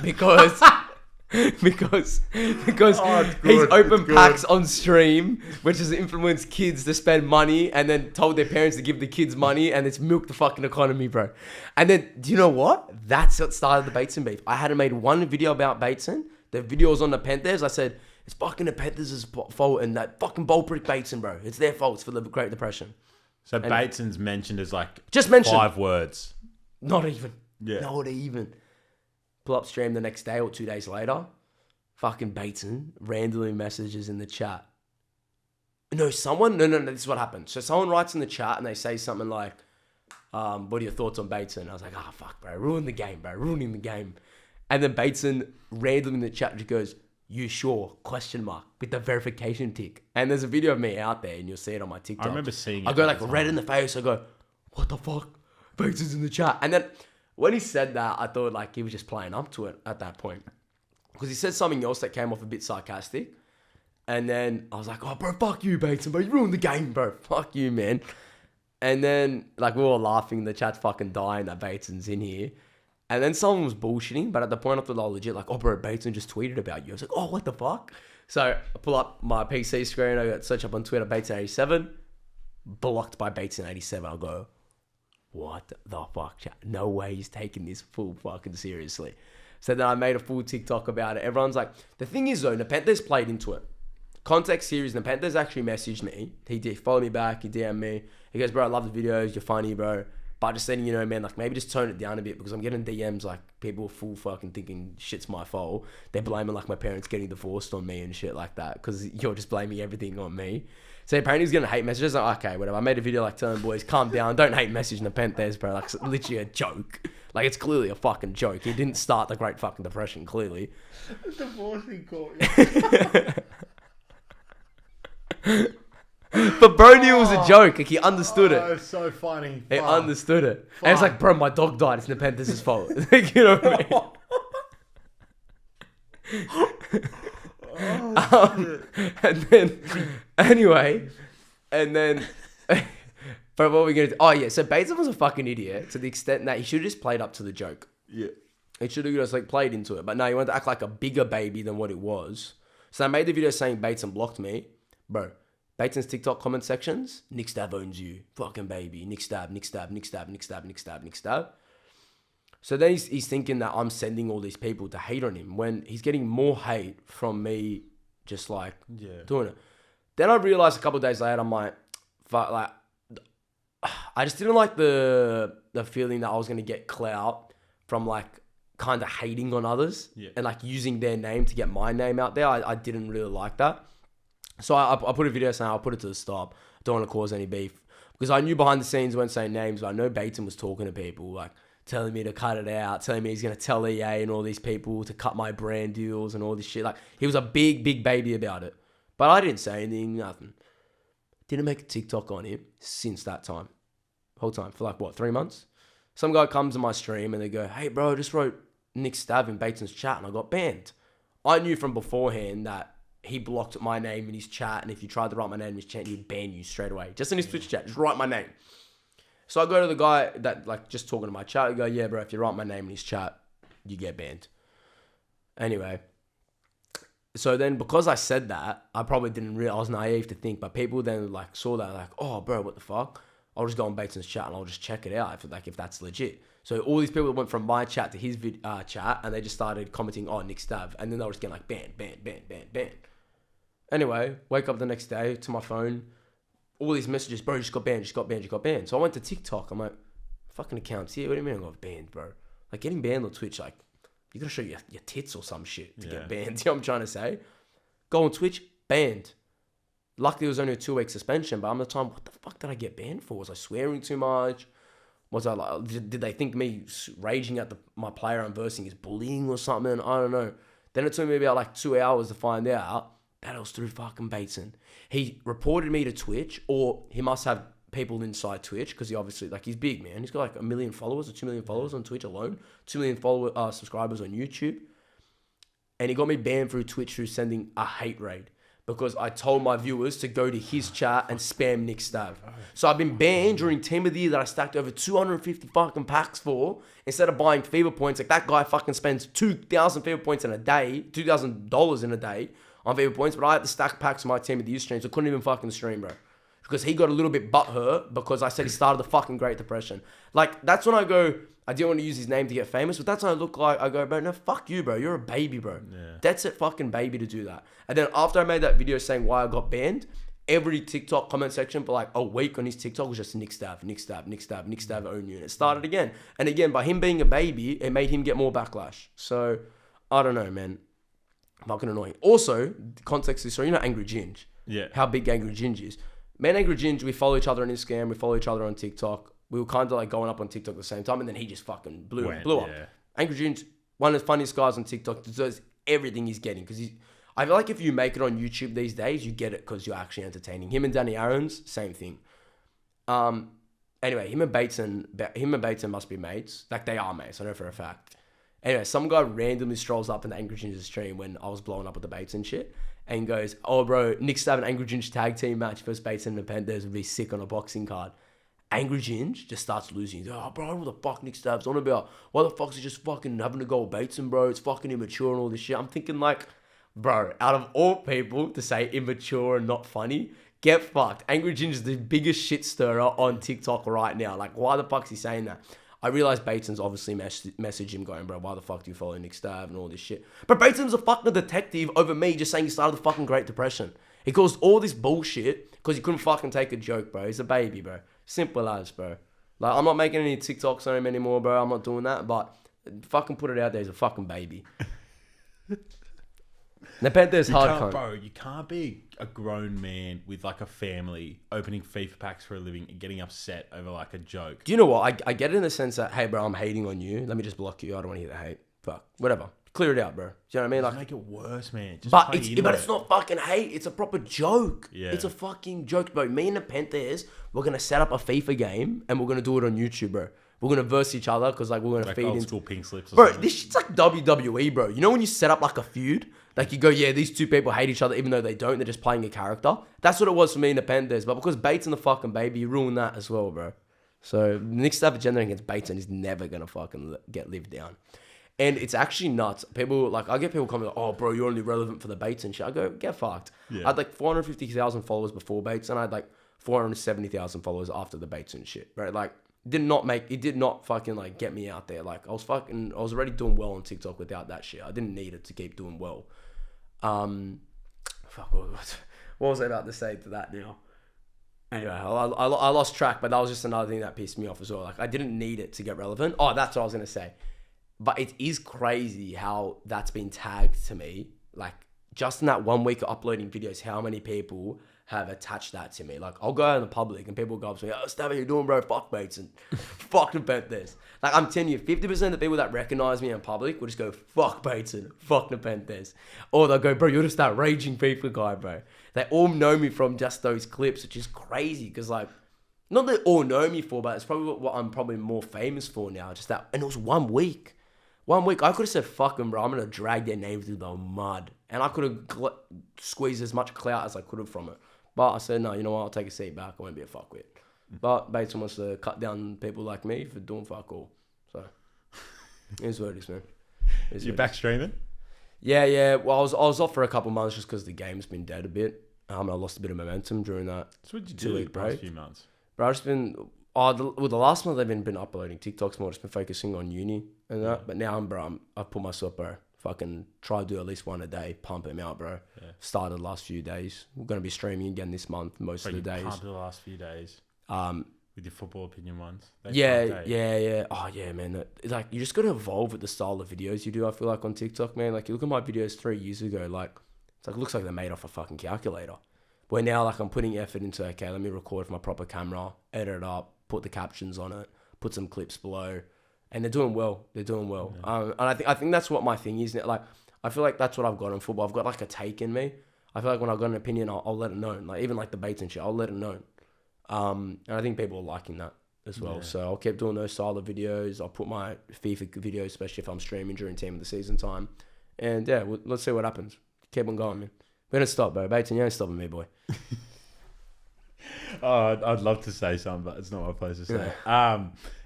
B: Because because
A: Oh, it's
B: he's
A: good,
B: open
A: it's good.
B: packs on stream, which has influenced kids to spend money, and then told their parents to give the kids money, and it's milked the fucking economy, bro. And then, do you know what? That's what started the Bateson beef. I hadn't made one video about Bateson. The video was on the Panthers. I said, it's fucking the Panthers' fault, and that fucking bold prick Bateson, bro. It's their fault. It's for the Great Depression.
A: So Bateson's mentioned as like
B: Just mentioned.
A: 5 words.
B: Not even.
A: Yeah.
B: Not even. Pull up stream the next day or 2 days later. Fucking Bateson randomly messages in the chat. No, this is what happened. So someone writes in the chat and they say something like, what are your thoughts on Bateson? I was like, fuck, bro. Ruin the game, bro. Ruining the game. And then Bateson randomly in the chat just goes, you sure? ? With the verification tick. And there's a video of me out there and you'll see it on my TikTok.
A: I remember seeing it.
B: I go like red in the face. I go, what the fuck? Bateson's in the chat. And then when he said that, I thought like he was just playing up to it at that point. Because he said something else that came off a bit sarcastic. And then I was like, oh, bro, fuck you, Bateson, bro. You ruined the game, bro. Fuck you, man. And then like we were all laughing. The chat's fucking dying that Bateson's in here. And then someone was bullshitting, but at the point I thought they were legit, like, oh, bro, Bateson just tweeted about you. I was like, oh, what the fuck? So I pull up my PC screen. I got search up on Twitter, Bateson87. Blocked by Bateson87. I'll go, what the fuck, chat? No way he's taking this full fucking seriously. So then I made a full TikTok about it. Everyone's like, the thing is though, Nepenthes played into it. Context series, Nepenthes actually messaged me. He did follow me back. He DM'd me. He goes, bro, I love the videos. You're funny, bro. But just letting you know, man, like maybe just tone it down a bit because I'm getting DMs like people full fucking thinking shit's my fault. They're blaming like my parents getting divorced on me and shit like that because you're just blaming everything on me. So apparently he's getting hate messages. Like, okay, whatever. I made a video like telling boys, calm down. Don't hate message Nepenthes, bro. Like it's literally a joke. Like it's clearly a fucking joke. He didn't start the Great fucking Depression, clearly.
A: Divorcing court.
B: But bro knew it was a joke. Like he understood it.
A: It's so funny.
B: He understood it. And it's like, bro, my dog died. It's Nepenthes' fault. Like, you know what I mean? And then, anyway, but what were we going to do? Oh, yeah. So Bateson was a fucking idiot to the extent that he should have just played up to the joke.
A: Yeah.
B: He should have just like played into it. But no, he wanted to act like a bigger baby than what it was. So I made the video saying Bateson blocked me. Bro, Bateson's TikTok comment sections, Nick Stav owns you. Fucking baby. Nick Stav, Nick Stav, Nick Stav, Nick Stav, Nick Stav, Nick Stav. So then he's thinking that I'm sending all these people to hate on him when he's getting more hate from me just like doing it. Then I realized a couple of days later, I'm like, fuck, like, I just didn't like the feeling that I was going to get clout from like kind of hating on others and like using their name to get my name out there. I didn't really like that. So I put a video saying I'll put it to the stop. I don't want to cause any beef. Because I knew behind the scenes, won't say names, but I know Bateson was talking to people, like telling me to cut it out, telling me he's going to tell EA and all these people to cut my brand deals and all this shit. Like, he was a big, big baby about it. But I didn't say anything, nothing. Didn't make a TikTok on him since that time. Whole time. For like, what, 3 months? Some guy comes to my stream and they go, hey, bro, I just wrote Nick Stav in Bateson's chat and I got banned. I knew from beforehand that he blocked my name in his chat, and if you tried to write my name in his chat, he'd ban you straight away. Just in his Twitch chat, just write my name. So I go to the guy that, like, just talking to my chat, I go, yeah, bro, if you write my name in his chat, you get banned. Anyway, so then because I said that, I probably didn't realize, I was naive to think, but people then, like, saw that, like, oh, bro, what the fuck? I'll just go on Bateson's chat and I'll just check it out if that's legit. So all these people went from my chat to his chat, and they just started commenting, oh, Nick Stav, and then they were just getting like, ban. Anyway, wake up the next day to my phone, all these messages, bro, just got banned. So I went to TikTok. I'm like, fucking accounts here. What do you mean I got banned, bro? Like, getting banned on Twitch, like, you gotta show your tits or some shit to get banned. You know what I'm trying to say? Go on Twitch, banned. Luckily, it was only a 2-week suspension, but I'm the time, what the fuck did I get banned for? Was I swearing too much? Was I like, did they think me raging at my player I'm versing is bullying or something? I don't know. Then it took me about like 2 hours to find out that it was through fucking Bateson. He reported me to Twitch, or he must have people inside Twitch because he obviously, like, he's big, man. He's got like 1 million followers or 2 million followers on Twitch alone, 2 million subscribers on YouTube. And he got me banned through Twitch through sending a hate raid. because I told my viewers to go to his chat and spam Nick Stav. So I've been banned during Team of the Year that I stacked over 250 fucking packs for, instead of buying FIFA points. Like, that guy fucking spends 2,000 FIFA points in a day, $2,000 in a day on FIFA points, but I had to stack packs for my Team of the Year streams. I couldn't even fucking stream, bro. Because he got a little bit butthurt because I said he started the fucking Great Depression. Like, that's when I go, I didn't want to use his name to get famous, but that's when I look like, I go, bro, no, fuck you, bro. You're a baby, bro.
A: Yeah.
B: That's it, fucking baby, to do that. And then after I made that video saying why I got banned, every TikTok comment section for like a week on his TikTok was just Nick Stav, Nick Stav, Nick Stav, Nick Stav own you. And it started again. And again, by him being a baby, it made him get more backlash. So, I don't know, man. Fucking annoying. Also, context is, so you know Angry Ginge?
A: Yeah.
B: How big Angry Ginge is. Me and Angry Ginge, we follow each other on Instagram, we follow each other on TikTok. We were kind of like going up on TikTok at the same time, and then he just fucking blew up. Angry Ginge, one of the funniest guys on TikTok, deserves everything he's getting, because I feel like if you make it on YouTube these days, you get it because you're actually entertaining. Him and Danny Aaron's, same thing. Anyway, him and Bateson must be mates. Like, they are mates, I know for a fact. Anyway, some guy randomly strolls up in the Angry Ginge's stream when I was blowing up with the Bateson shit, and goes, oh bro, Nick Stav and Angry Ginge tag team match versus Bateson and Pendes would be sick on a boxing card. Angry Ginge just starts losing. He's like, oh bro, what the fuck Nick Stav's on about? Why the fuck is he just fucking having to go with Bateson, bro? It's fucking immature and all this shit. I'm thinking like, bro, out of all people to say immature and not funny, get fucked. Angry Ginge is the biggest shit stirrer on TikTok right now. Like, why the fuck's he saying that? I realized Bateson's obviously messaged him going, bro, why the fuck do you follow Nick Stav and all this shit? But Bateson's a fucking detective over me just saying he started the fucking Great Depression. He caused all this bullshit because he couldn't fucking take a joke, bro. He's a baby, bro. Simple as, bro. Like, I'm not making any TikToks on him anymore, bro. I'm not doing that, but fucking put it out there. He's a fucking baby. Nepenthe's hard cunt.
A: Bro, you can't be a grown man with like a family opening FIFA packs for a living and getting upset over like a joke.
B: Do you know what? I get it in the sense that, hey, bro, I'm hating on you. Let me just block you. I don't want to hear the hate. Fuck. Whatever. Clear it out, bro. Do you know what I mean? Like,
A: make it worse, man. Just
B: but it's not fucking hate. It's a proper joke.
A: Yeah.
B: It's a fucking joke, bro. Me and the Panthers, we're going to set up a FIFA game and we're going to do it on YouTube, bro. We're going to verse each other because like we're going to feed
A: old
B: into...
A: school pink slips or
B: bro,
A: something.
B: this shit's like WWE, bro. You know when you set up like a feud? Like you go, yeah, these two people hate each other even though they don't. They're just playing a character. That's what it was for me and the Panthers. But because Bates and the fucking baby, you ruined that as well, bro. So Nick Stav agenda against Bateson is never going to fucking get lived down. And it's actually nuts. People, like, I get people commenting, oh, bro, you're only relevant for the Bates and shit. I go, get fucked.
A: Yeah.
B: I had like 450,000 followers before Bates, and I had like 470,000 followers after the Bates and shit, right? Like, it did not fucking, like, get me out there. Like, I was already doing well on TikTok without that shit. I didn't need it to keep doing well. What was I about to say to that now? Anyway, I lost track, but that was just another thing that pissed me off as well. Like, I didn't need it to get relevant. Oh, that's what I was going to say. But it is crazy how that's been tagged to me. Like, just in that 1 week of uploading videos, how many people have attached that to me. Like, I'll go out in the public and people go up to me, oh, Stav, how you doing, bro? Fuck Bateson. Fuck Nepenthes. Like, I'm telling you, 50% of the people that recognize me in public will just go, fuck Bateson. Fuck Nepenthes. Or they'll go, bro, you're just that raging FIFA guy, bro. They all know me from just those clips, which is crazy. Because, like, not that they all know me for, but it's probably what I'm probably more famous for now. Just that. And it was 1 week. 1 week, I could have said, fuck them, bro. I'm going to drag their name through the mud. And I could have squeezed as much clout as I could have from it. But I said, no, you know what? I'll take a seat back. I won't be a fuckwit. But Bateson wants to cut down people like me for doing fuck all. So, here's what it is, man.
A: You're back streaming?
B: Yeah. Well, I was off for a couple months just because the game's been dead a bit. I lost a bit of momentum during that.
A: So what did you do the past few months?
B: Bro, I've just been... the last month I've been uploading TikToks more. Just been focusing on uni and that. Yeah. But now I've put myself, bro. Fucking try to do at least one a day. Pump him out, bro. Yeah. Started the last few days. We're going to be streaming again this month, most of the days.
A: Pumped the last few days. With your football opinion ones.
B: Yeah. Oh, yeah, man. Like, you just got to evolve with the style of videos you do, I feel like, on TikTok, man. Like, you look at my videos 3 years ago, like, it's like, it looks like they're made off a fucking calculator. Where now, like, I'm putting effort into, okay, let me record with my proper camera, edit it up, put the captions on it, put some clips below, and they're doing well. Yeah. And I think that's what my thing is. Like, I feel like that's what I've got in football. I've got like a take in me. I feel like when I've got an opinion, I'll let it known. Like, even like the Bates and shit, I'll let it known. And I think people are liking that as well. Yeah. So I'll keep doing those style of videos. I'll put my FIFA videos, especially if I'm streaming during team of the season time. And yeah, let's see what happens. Keep on going, man. We're going to stop, bro. Bateson, you ain't stopping me, boy.
A: Oh, I'd love to say something, but it's not my place to say.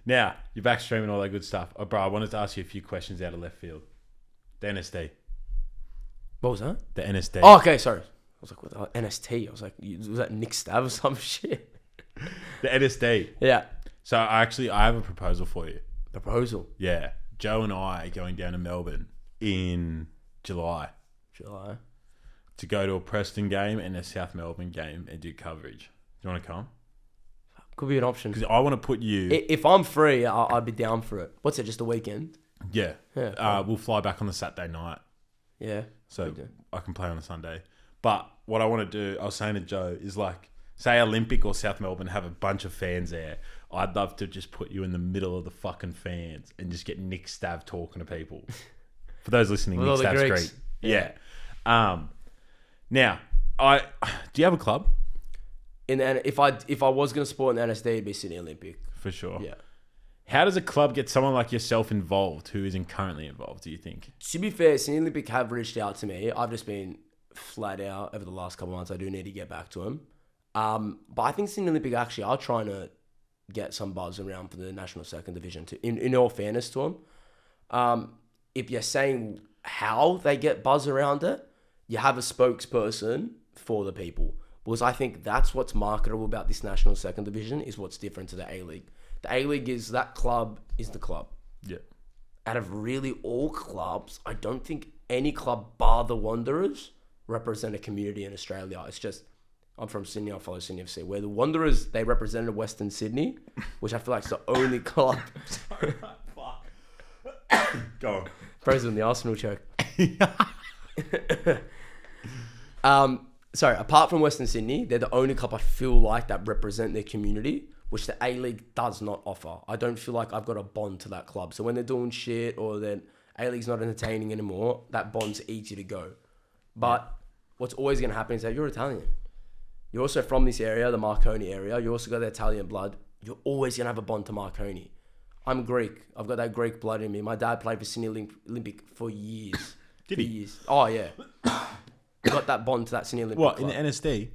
A: Now, you're back streaming all that good stuff. Oh, bro, I wanted to ask you a few questions out of left field. The NSD.
B: What was that?
A: The NSD.
B: Oh, okay, sorry. I was like, what the NST? I was like, was that Nick Stav or some shit?
A: The NSD.
B: Yeah.
A: So, I have a proposal for you.
B: Proposal?
A: Yeah. Joe and I are going down to Melbourne in July. To go to a Preston game and a South Melbourne game and do coverage. Do you want to come?
B: Could be an option.
A: Because I want to put you...
B: If I'm free, I'd be down for it. What's it, just a weekend?
A: Yeah. We'll fly back on the Saturday night.
B: Yeah.
A: So I can play on a Sunday. But what I want to do, I was saying to Joe, is like, say Olympic or South Melbourne have a bunch of fans there. I'd love to just put you in the middle of the fucking fans and just get Nick Stav talking to people. For those listening, Nick Stav's great. Yeah. Now, do you have a club?
B: If I was going to support an NSD, it'd be Sydney Olympic.
A: For sure.
B: Yeah.
A: How does a club get someone like yourself involved who isn't currently involved, do you think?
B: To be fair, Sydney Olympic have reached out to me. I've just been flat out over the last couple of months. I do need to get back to them. But I think Sydney Olympic actually are trying to get some buzz around for the National Second Division, in all fairness to them. If you're saying how they get buzz around it, you have a spokesperson for the people. Because I think that's what's marketable about this National Second Division is what's different to the A-League. The A-League is that club is the club.
A: Yeah.
B: Out of really all clubs, I don't think any club bar the Wanderers represent a community in Australia. It's just, I'm from Sydney, I follow Sydney FC. Where the Wanderers, they represented Western Sydney, which I feel like is the only club.
A: Sorry, fuck. Go on.
B: President the Arsenal choke. Sorry, apart from Western Sydney, they're the only club I feel like that represent their community, which the A-League does not offer. I don't feel like I've got a bond to that club. So when they're doing shit or then A-League's not entertaining anymore, that bond's easy to go. But what's always going to happen is that you're Italian. You're also from this area, the Marconi area. You also got the Italian blood. You're always going to have a bond to Marconi. I'm Greek. I've got that Greek blood in me. My dad played for Sydney Olympic for years.
A: Did he?
B: Years. Oh, yeah. Got that bond to that Sydney Olympic
A: What,
B: club.
A: in the NSD?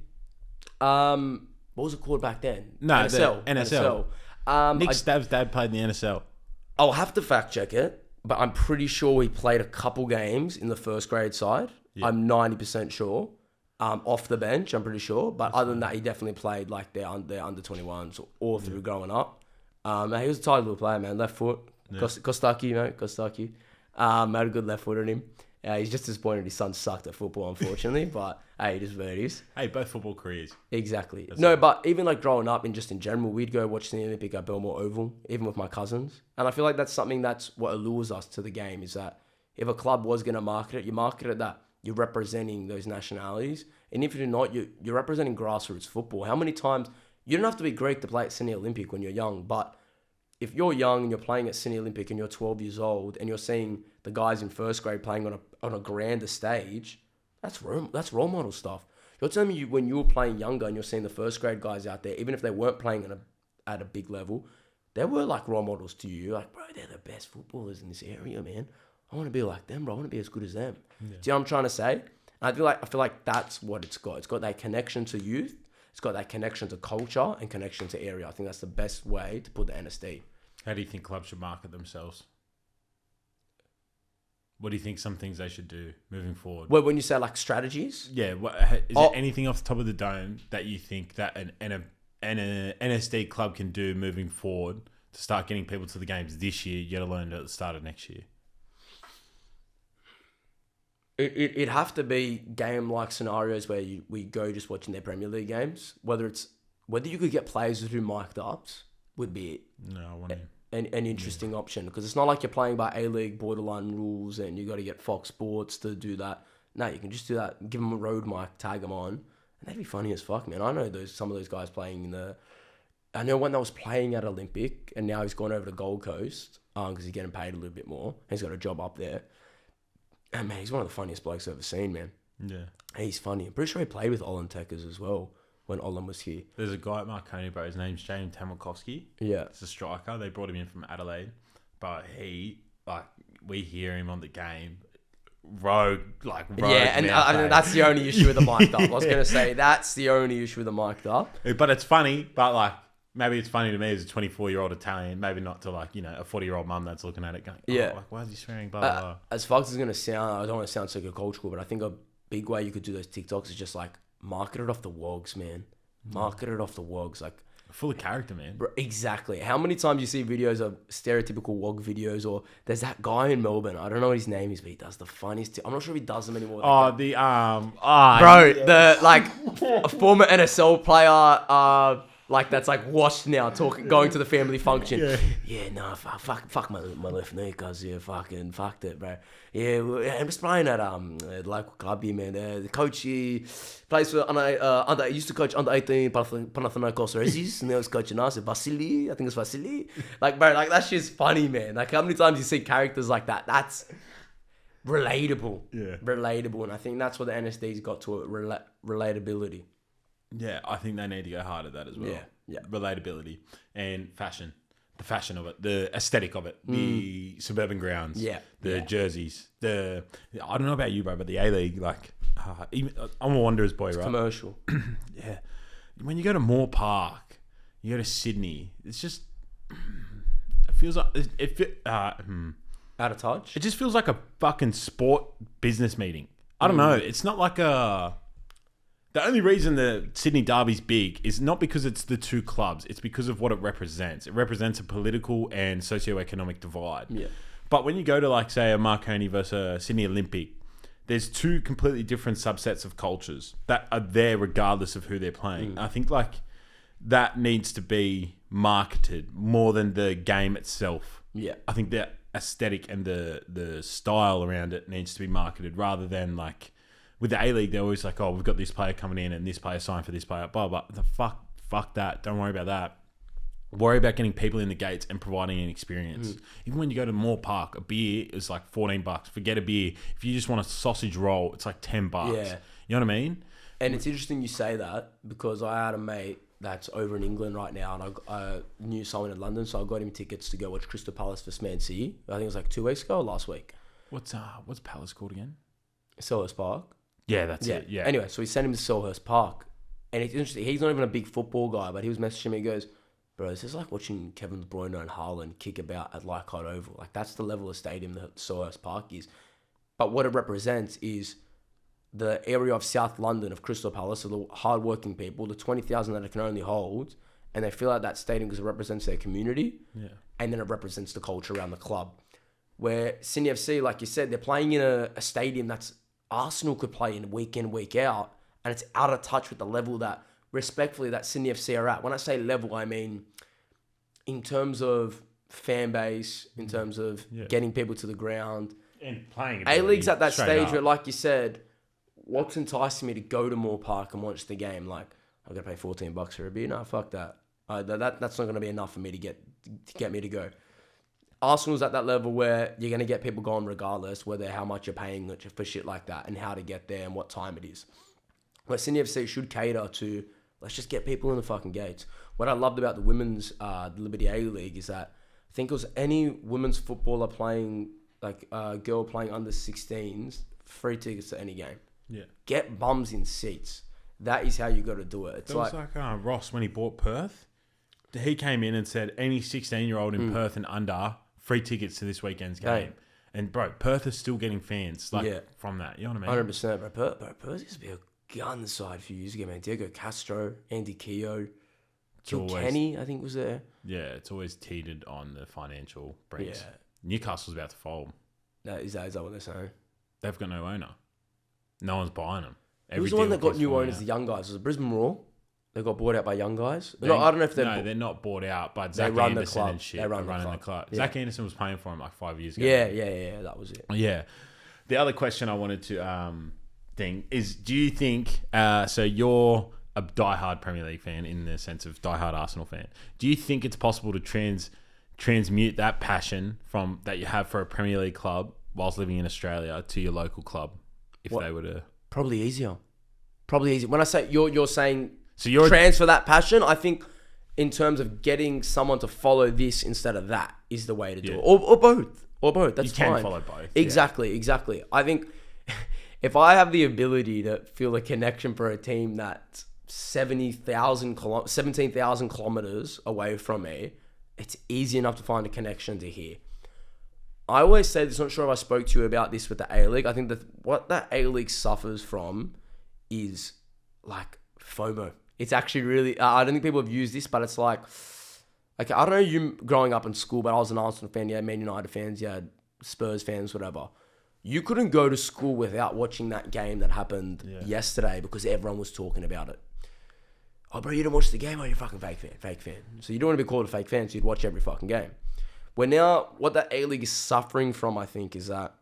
B: What was it called back then?
A: No,
B: NSL.
A: NSL. Nick Stav's dad played in the NSL.
B: I'll have to fact check it, but I'm pretty sure he played a couple games in the first grade side. Yeah. I'm 90% sure. Off the bench, I'm pretty sure. But other than that, he definitely played like their under 21s all through growing up. He was a tight little player, man. Left foot. Yeah. Kostaki, mate. Kostaki. Had a good left foot on him. He's just disappointed his son sucked at football, unfortunately. But hey, it is what it is.
A: Hey, both football careers.
B: Exactly. But even like growing up and just in general, we'd go watch the Olympic at Belmore Oval, even with my cousins. And I feel like that's what allures us to the game is that if a club was going to market it, you market it that you're representing those nationalities. And if you're not, you're representing grassroots football. How many times... You don't have to be Greek to play at Sydney Olympic when you're young, but if you're young and you're playing at Sydney Olympic and you're 12 years old and you're seeing the guys in first grade playing on a grander stage, that's role model stuff. You're telling me when you were playing younger and you're seeing the first grade guys out there, even if they weren't playing at a big level, they were like role models to you. You're like, bro, they're the best footballers in this area, man. I want to be like them, bro. I want to be as good as them. Yeah. Do you know what I'm trying to say? And I feel like that's what it's got. It's got that connection to youth. It's got that connection to culture and connection to area. I think that's the best way to put the NSD.
A: How do you think clubs should market themselves? What do you think some things they should do moving forward?
B: Well, when you say like strategies?
A: Yeah. Is there anything off the top of the dome that you think that an NSD club can do moving forward to start getting people to the games this year, let alone at the start of next year?
B: It'd have to be game-like scenarios where we go just watching their Premier League games. Whether you could get players who do mic'd ups would be an interesting option, because it's not like you're playing by A-League borderline rules and you got to get Fox Sports to do that. No, you can just do that. Give them a road mic, tag them on, and they'd be funny as fuck, man. I know some of those guys playing I know one that was playing at Olympic and now he's gone over to Gold Coast because he's getting paid a little bit more. He's got a job up there. And man, he's one of the funniest blokes I've ever seen, man.
A: Yeah.
B: He's funny. I'm pretty sure he played with Olin Tekers as well when Olin was here.
A: There's a guy at Marconi, bro. His name's James Tamakowski.
B: Yeah.
A: It's a striker. They brought him in from Adelaide. But we hear him on the game. rogue
B: Yeah, and
A: mouth,
B: that's the only issue with the mic'd up. I was going to say, that's the only issue with the mic'd up.
A: But it's funny, but like, maybe it's funny to me as a 24-year-old Italian, maybe not to like, a 40-year-old mum that's looking at it going, like, why is he swearing, blah, blah, blah.
B: As fucked as it's going to sound, I don't want to sound psychocultural, but I think a big way you could do those TikToks is just like, market it off the wogs, man. Market it off the wogs. Like,
A: full of character, man.
B: Exactly. How many times you see videos of stereotypical wog videos, or there's that guy in Melbourne. I don't know what his name is, but he does the funniest. I'm not sure if he does them anymore. The like former NSL player, like that's like washed now, going to the family function. Fuck my left knee, cause fucking fucked it, bro. I'm just playing at local club here, man. The coach he plays for used to coach under 18 Panathinaikos Rezis, and now he's coaching us at Vasily. I think it's Vasily. Like, bro, like that shit's funny, man. Like, how many times you see characters like that? That's relatable. Yeah, relatable, and I think that's what the NSD's got to it. Relatability.
A: Yeah, I think they need to go hard at that as well.
B: Yeah.
A: Relatability and fashion. The fashion of it, the aesthetic of it, the suburban grounds, the jerseys, I don't know about you, bro, but the A-League, like, even, I'm a Wanderers boy, right?
B: Commercial.
A: Yeah. When you go to Moore Park, you go to Sydney, it's just, it feels like,
B: out of touch?
A: It just feels like a fucking sport business meeting. I don't know. It's not like the only reason the Sydney Derby's big is not because it's the two clubs. It's because of what it represents. It represents a political and socio-economic divide.
B: Yeah.
A: But when you go to, like, say, a Marconi versus a Sydney Olympic, there's two completely different subsets of cultures that are there regardless of who they're playing. I think, like, that needs to be marketed more than the game itself.
B: Yeah.
A: I think the aesthetic and the style around it needs to be marketed rather than, like, with the A-League, they're always like, we've got this player coming in and this player signed for this player, blah, blah. The fuck that. Don't worry about that. Worry about getting people in the gates and providing an experience. Even when you go to Moore Park, a beer is like $14. Forget a beer. If you just want a sausage roll, it's like $10.
B: Yeah.
A: You know what I mean?
B: And it's interesting you say that because I had a mate that's over in England right now, and I knew someone in London, so I got him tickets to go watch Crystal Palace versus Man City. I think it was like 2 weeks ago or last week.
A: What's Palace called again?
B: Selhurst Park.
A: Yeah, that's it. Yeah.
B: Anyway, so we sent him to Selhurst Park, and it's interesting. He's not even a big football guy, but he was messaging me. He goes, "Bro, this is like watching Kevin De Bruyne and Haaland kick about at Leichhardt Oval. Like, that's the level of stadium that Selhurst Park is. But what it represents is the area of South London of Crystal Palace, so the hardworking people, the 20,000 that it can only hold, and they fill out that stadium because it represents their community, and then it represents the culture around the club. Where Sydney FC, like you said, they're playing in a stadium that's Arsenal could play in week in, week out, and it's out of touch with the level that, respectfully, that Sydney FC are at. When I say level, I mean in terms of fan base, in terms of getting people to the ground.
A: And playing.
B: A-League's at that stage where, like you said, what's enticing me to go to Moore Park and watch the game? Like, I'm going to pay $14 for a beer? No, fuck that. That's not going to be enough for me to get me to go. Arsenal's at that level where you're going to get people going regardless, whether how much you're paying for shit like that and how to get there and what time it is. Where Sydney FC should cater to, let's just get people in the fucking gates. What I loved about the women's Liberty A-League is that I think it was any women's footballer playing, like a girl playing under 16s, free tickets to any game.
A: Yeah. Get
B: bums in seats. That is how you got to do it.
A: It was like Ross when he bought Perth. He came in and said any 16-year-old in Perth and under, free tickets to this weekend's game. Hey. And, bro, Perth is still getting fans from that. You know what I mean?
B: 100%, bro. Perth used to be a gun side a few years ago, man. Diego Castro, Andy Keogh, Kilkenny, I think was there.
A: Yeah, it's always teetered on the financial brinks. Yeah. Newcastle's about to fold.
B: Is that what they're saying?
A: They've got no owner. No one's buying them.
B: Who's the one that got new owners, the young guys? Was it Brisbane Roar? They got bought out by young guys. I don't know if they're...
A: No, they're not bought out, but Zach Anderson and shit. They run the club. Yeah. Zach Anderson was playing for him like 5 years ago.
B: Yeah, that was it.
A: Yeah. The other question I wanted to think is, do you think... so you're a diehard Premier League fan in the sense of diehard Arsenal fan. Do you think it's possible to transmute that passion from that you have for a Premier League club whilst living in Australia to your local club if they were to...
B: Probably easier. When I say you're saying... So you're transfer that passion. I think in terms of getting someone to follow this instead of that is the way to do it, or both. or both. That's
A: you can
B: fine.
A: follow both.
B: Exactly. I think if I have the ability to feel a connection for a team that's 17,000 kilometers away from me, it's easy enough to find a connection to here. I always say this, not sure if I spoke to you about this with the A-League. I think that what that A-League suffers from is like FOMO. It's actually really, I don't think people have used this, but it's like, I don't know you growing up in school, but I was an Arsenal fan, you had Man United fans, you had Spurs fans, whatever. You couldn't go to school without watching that game that happened yesterday because everyone was talking about it. Oh, bro, you didn't watch the game? Oh, you're a fucking fake fan. So you don't want to be called a fake fan, so you'd watch every fucking game. Where now, what that A-League is suffering from, I think, is that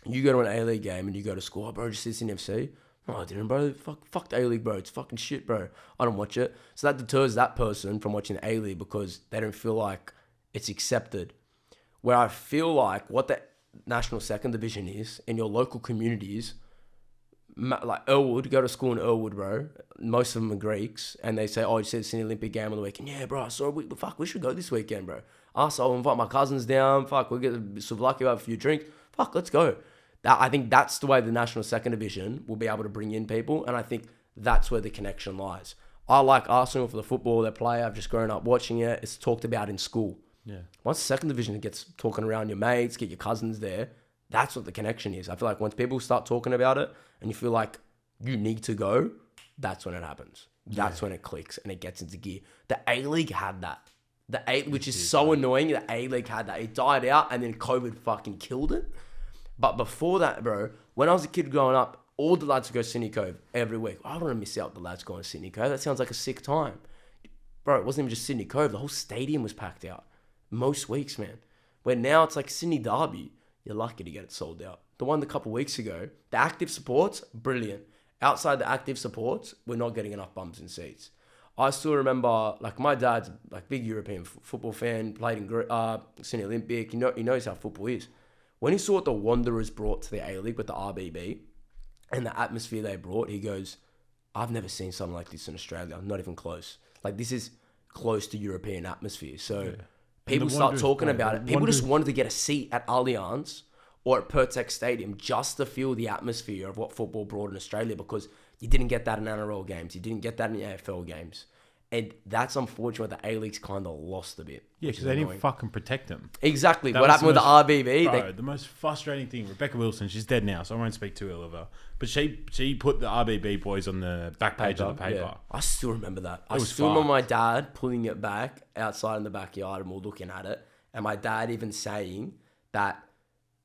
B: you go to an A-League game and you go to school, oh, bro, just this in FC. No, I didn't, bro. Fuck the A-League, bro. It's fucking shit, bro. I don't watch it. So that deters that person from watching the A-League because they don't feel like it's accepted. Where I feel like what the National Second Division is in your local communities, like Elwood, go to school in Elwood, bro. Most of them are Greeks, and they say, "Oh, you said it's an Olympic game on the weekend." Yeah, bro. So we should go this weekend, bro. I'll invite my cousins down. Fuck, we'll get some lucky about a few drinks. Fuck, let's go. I think that's the way the National Second Division will be able to bring in people, and I think that's where the connection lies. I like Arsenal for the football they play. I've just grown up watching it. It's talked about in school.
A: Yeah.
B: Once the Second Division gets talking around your mates, get your cousins there, that's what the connection is. I feel like once people start talking about it and you feel like you need to go, that's when it happens. That's when it clicks and it gets into gear. The A-League had that. Which is so annoying. The A-League had that. It died out and then COVID fucking killed it. But before that, bro, when I was a kid growing up, all the lads would go Sydney Cove every week. I don't want to miss out the lads going to Sydney Cove. That sounds like a sick time. Bro, it wasn't even just Sydney Cove. The whole stadium was packed out. Most weeks, man. Where now it's like Sydney Derby. You're lucky to get it sold out. The one a couple of weeks ago, the active supports, brilliant. Outside the active supports, we're not getting enough bums in seats. I still remember, like, my dad's like big European football fan, played in Sydney Olympic. He knows how football is. When he saw what the Wanderers brought to the A-League with the RBB and the atmosphere they brought, he goes, I've never seen something like this in Australia. Not even close. Like, this is close to European atmosphere. So people start talking about it. People just wanted to get a seat at Allianz or at Pertex Stadium just to feel the atmosphere of what football brought in Australia, because you didn't get that in NRL games. You didn't get that in AFL games. And that's unfortunate. The A-League's kind of lost a bit.
A: Yeah, because they didn't fucking protect them.
B: Exactly. What happened with the RBB?
A: Bro, the most frustrating thing, Rebecca Wilson, she's dead now, so I won't speak too ill of her. But she put the RBB boys on the back page of the paper.
B: Yeah. I still remember that. I still remember my dad pulling it back outside in the backyard and we're looking at it. And my dad even saying that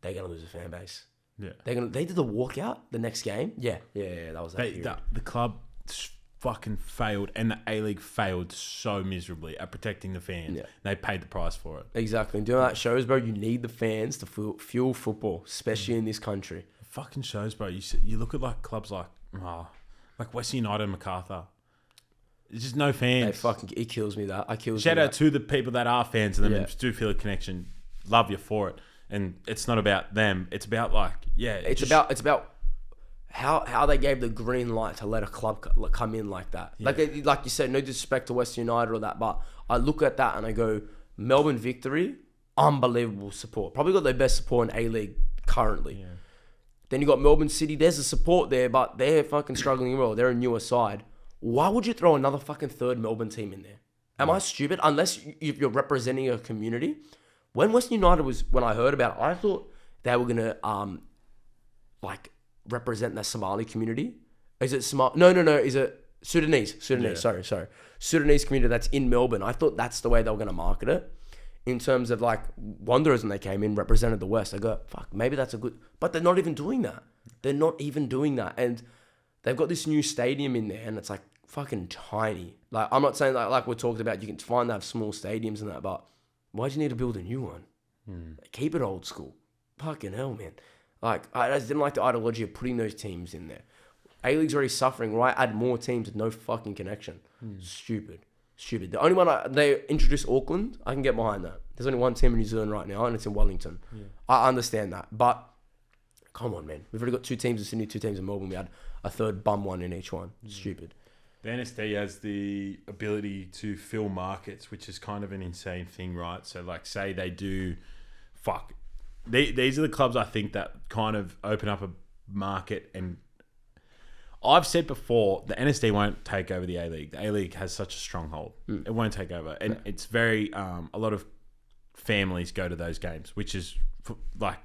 B: they're going to lose a fan base.
A: Yeah.
B: They did the walkout the next game. Yeah. That was that.
A: The club fucking failed, and the A-League failed so miserably at protecting the fans. Yeah. They paid the price for it.
B: Exactly. And doing that shows, bro, you need the fans to fuel football, especially in this country.
A: It fucking shows, bro. You look at like clubs like Western United and MacArthur. There's just no fans.
B: It kills me that.
A: Shout out to the people that are fans and them do feel a connection. Love you for it. And it's not about them. It's about It's about how they gave the green light to let a club come in like that. Yeah. Like you said, no disrespect to Western United or that, but I look at that and I go, Melbourne Victory, unbelievable support. Probably got their best support in A-League currently. Yeah. Then you got Melbourne City. There's a support there, but they're fucking struggling well. They're a newer side. Why would you throw another fucking third Melbourne team in there? Am I stupid? Unless you're representing a community. When Western United when I heard about it, I thought they were gonna represent the Somali community. Is it Somali? No. Is it Sudanese? Sudanese. Yeah. Sorry. Sudanese community that's in Melbourne. I thought that's the way they were gonna market it. In terms of like Wanderers, when they came in, represented the West. I go, fuck, maybe that's a good. But they're not even doing that. And they've got this new stadium in there, and it's like fucking tiny. Like, I'm not saying like we talked about, you can find they have small stadiums and that, but why do you need to build a new one? Keep it old school. Fucking hell, man. Like, I just didn't like the ideology of putting those teams in there. A-League's already suffering, right? Add more teams with no fucking connection. Stupid. The only one they introduced Auckland, I can get behind that. There's only one team in New Zealand right now, and it's in Wellington. Yeah. I understand that, but come on, man. We've already got 2 teams in Sydney, 2 teams in Melbourne. We had a third bum one in each one. Stupid. The NSD has the ability to fill markets, which is kind of an insane thing, right? So, like, say they do, these are the clubs I think that kind of open up a market. And I've said before, the NSD won't take over the A-League. The A-League has such a stronghold. It won't take over. And it's very, a lot of families go to those games, which is like,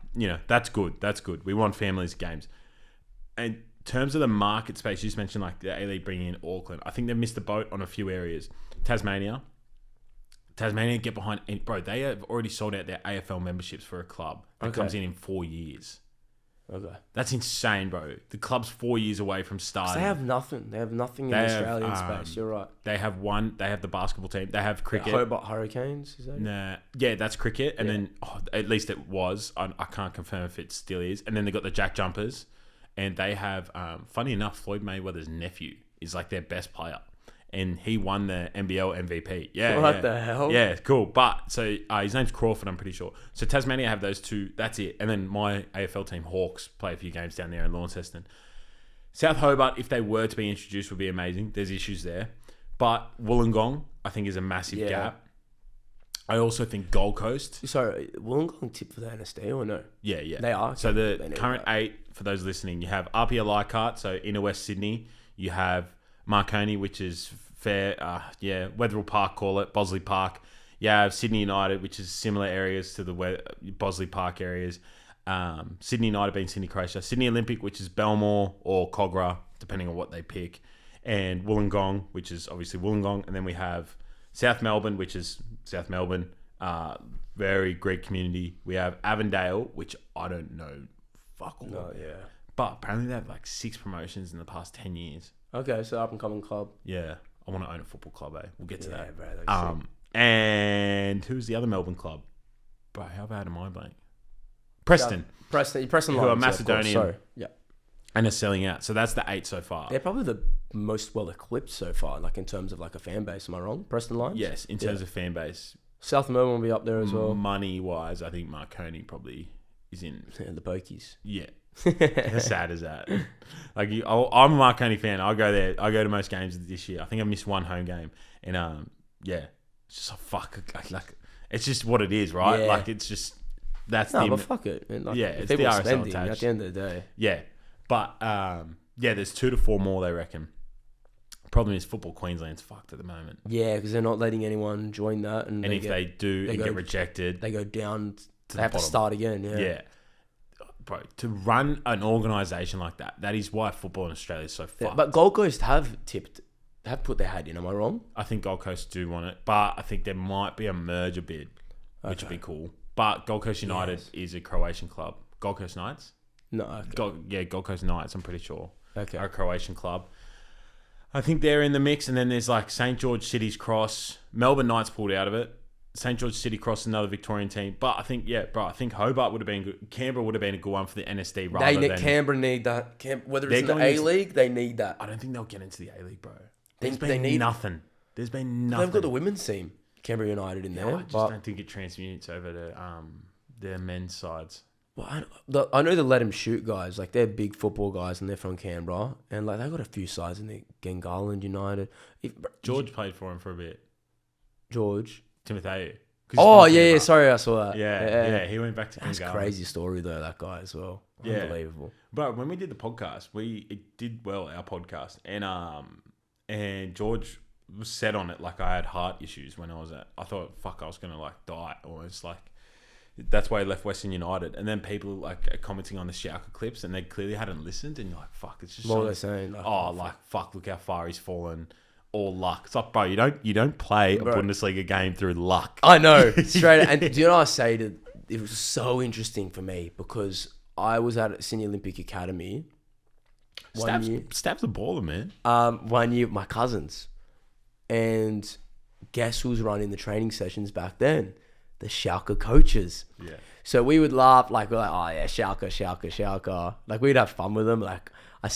A: that's good. That's good. We want families games. And in terms of the market space, you just mentioned like the A-League bringing in Auckland. I think they've missed the boat on a few areas. Tasmania, get behind. And bro, they have already sold out their AFL memberships for a club that comes in 4 years.
B: Okay.
A: That's insane, bro. The club's 4 years away from starting.
B: They have nothing. They have nothing in the Australian space. You're right.
A: They have the basketball team. They have cricket.
B: Hobart Hurricanes, is that it?
A: Nah. Yeah, that's cricket. And then, at least it was. I can't confirm if it still is. And then they got the Jack Jumpers. And they have, funny enough, Floyd Mayweather's nephew is like their best player. And he won the NBL MVP. Yeah.
B: What the hell?
A: Yeah, cool. But, so, his name's Crawford, I'm pretty sure. So, Tasmania have those two. That's it. And then my AFL team, Hawks, play a few games down there in Launceston. South Hobart, if they were to be introduced, would be amazing. There's issues there. But Wollongong, I think, is a massive gap. I also think Gold Coast.
B: Sorry, Wollongong tip for the NSD or no?
A: Yeah.
B: They are.
A: So, the current 8, for those listening, you have RPA Leichhardt, so inner West Sydney. You have Marconi, which is fair, Wetherill Park, call it, Bosley Park. You have Sydney United, which is similar areas to the Bosley Park areas. Sydney United being Sydney Croatia. Sydney Olympic, which is Belmore or Cogra, depending on what they pick. And Wollongong, which is obviously Wollongong. And then we have South Melbourne, which is South Melbourne. Very great community. We have Avondale, which I don't know fuck all.
B: No, yeah.
A: But apparently they have like 6 promotions in the past 10 years.
B: Okay, so up and coming club.
A: Yeah. I want to own a football club, eh? We'll get to that.
B: Bro,
A: and who's the other Melbourne club? Bro, how bad am I blank? Preston.
B: Preston
A: who are Macedonian.
B: Sorry. Yeah.
A: And are selling out. So that's the 8 so far.
B: They're probably the most well equipped so far, like in terms of like a fan base. Am I wrong? Preston Lions?
A: Yes, in terms of fan base.
B: South Melbourne will be up there as well.
A: Money wise, I think Marconi probably is in.
B: The Bokies.
A: Yeah. How sad is that? Like, I'm a Marconi fan. I go there. I go to most games this year. I think I missed one home game, and it's just a fuck. Like, it's just what it is, right?
B: Yeah.
A: Like, it's just that's
B: but fuck it. Man. Like,
A: it's
B: people
A: the
B: are
A: RSL
B: spending
A: attached.
B: at the end of the day.
A: Yeah, but there's 2 to 4 more they reckon. Problem is, Football Queensland's fucked at the moment.
B: Yeah, because they're not letting anyone join that, and
A: if they do and get rejected,
B: they go down. They have to start again. Yeah.
A: Bro, to run an organisation like that is why football in Australia is so fucked.
B: Yeah, but Gold Coast have put their hat in. Am I wrong?
A: I think Gold Coast do want it, but I think there might be a merger bid, which would be cool. But Gold Coast United is a Croatian club. Gold Coast Knights?
B: No. Okay.
A: Gold Coast Knights, I'm pretty sure.
B: Okay.
A: Are a Croatian club. I think they're in the mix, and then there's like St. George City's Cross. Melbourne Knights pulled out of it. St. George City Cross, another Victorian team. But I think, I think Hobart would have been good. Canberra would have been a good one for the NSD rather than...
B: Canberra need that. Whether it's in the A-League, they need that.
A: I don't think they'll get into the A-League, bro.
B: They
A: been
B: need
A: nothing. There's been nothing.
B: They've got the women's team, Canberra United, in there.
A: I just don't think it transmutes over to their men's sides.
B: Well, I know the Let 'Em Shoot guys. Like, they're big football guys, and they're from Canberra. And, like, they've got a few sides in there. Gangarland United.
A: George played for him for a bit.
B: George?
A: Timotheo.
B: Oh, yeah, sorry, I saw that.
A: Yeah, he went back to
B: That's
A: Kingallen.
B: crazy story, though, that guy as well.
A: Yeah.
B: Unbelievable.
A: But when we did the podcast, it did well, our podcast. And George was set on it like I had heart issues when I was I thought, fuck, I was going to, like, die almost, like... That's why he left Western United. And then people, like, are commenting on the Schalke clips, and they clearly hadn't listened, and you're like, fuck, it's just...
B: What are they saying?
A: Fuck, look how far he's fallen. All luck. It's like, bro, you don't play a Bundesliga game through luck.
B: I know. Straight. And do you know what I say it was so interesting for me because I was at Sydney Olympic Academy.
A: Stav's a baller, man.
B: 1 year, my cousins. And guess who was running the training sessions back then? The Schalke coaches.
A: Yeah.
B: So we would laugh, like, we're like, oh yeah, Schalke. Like, we'd have fun with them. Like, I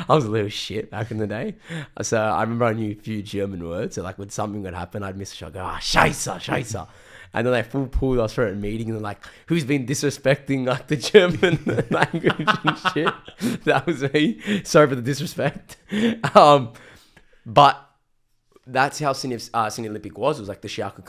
B: was a little shit back in the day. So I remember I knew a few German words. So, like, when something would happen, I'd miss a shot, go, Scheiße. And then they full pulled us for a meeting and they're like, who's been disrespecting, like, the German language and shit? That was me. Sorry for the disrespect. But that's how Sydney Olympic was. It was like the Schalke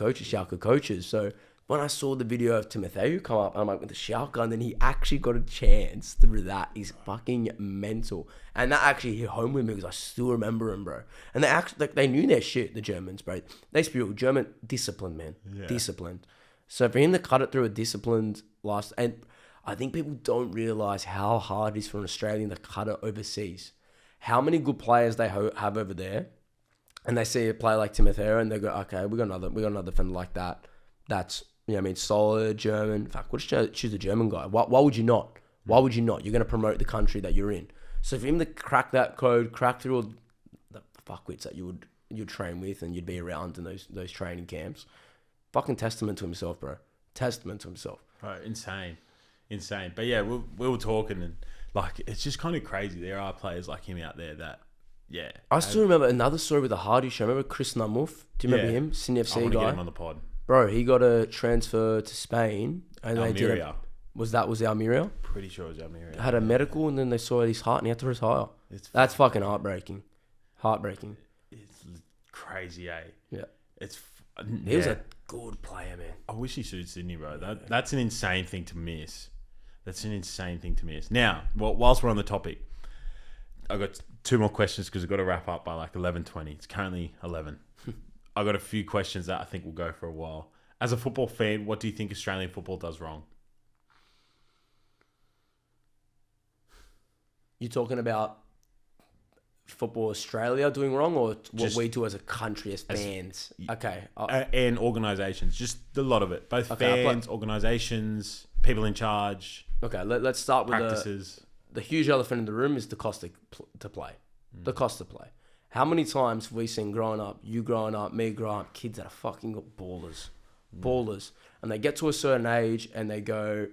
B: coaches. So when I saw the video of Timotheo come up, I'm like, with the shotgun, and then he actually got a chance through that is fucking mental. And that actually hit home with me because I still remember him, bro. And they actually, like, they knew their shit, the Germans, bro. They speak German discipline, man. Yeah. Disciplined. So for him to cut it through a disciplined last, and I think people don't realize how hard it is for an Australian to cut it overseas. How many good players they have over there, and they see a player like Timotheo, and they go, okay, we got another defender like that. That's, you know what I mean, solid German. Fuck, we'll just choose a German guy. Why would you not? Why would you not? You're going to promote the country that you're in. So for him to crack that code, crack through all the fuckwits that you'd train with and you'd be around in those training camps, fucking testament to himself, bro. Testament to himself.
A: Right, insane. But yeah, we were talking, and like, it's just kind of crazy. There are players like him out there that, yeah.
B: I still remember another story with the Hardy show. Remember Chris Namuf? Do you remember him? Sydney FC
A: I want
B: guy.
A: to get him on the pod.
B: Bro, he got a transfer to Spain, and
A: Almeria.
B: they did it. Was the Almeria?
A: Pretty sure it was Almeria.
B: Had a medical, and then they saw his heart, and he had to retire. That's fucking heartbreaking. Heartbreaking.
A: It's crazy, eh?
B: Yeah.
A: He
B: was a good player, man.
A: I wish he suited Sydney, bro. That's an insane thing to miss. Now, whilst we're on the topic, I've got 2 more questions because we've got to wrap up by like 11:20. It's currently 11. I've got a few questions that I think will go for a while. As a football fan, what do you think Australian football does wrong?
B: You talking about Football Australia doing wrong, or what we do as a country, as fans? Okay.
A: And organisations, just a lot of it. Both fans, organisations, people in charge.
B: Okay, let's start with
A: practices.
B: The huge elephant in the room is the cost to play. The cost to play. How many times have we seen growing up, you growing up, me growing up, kids that are fucking ballers. Ballers. And they get to a certain age and they go,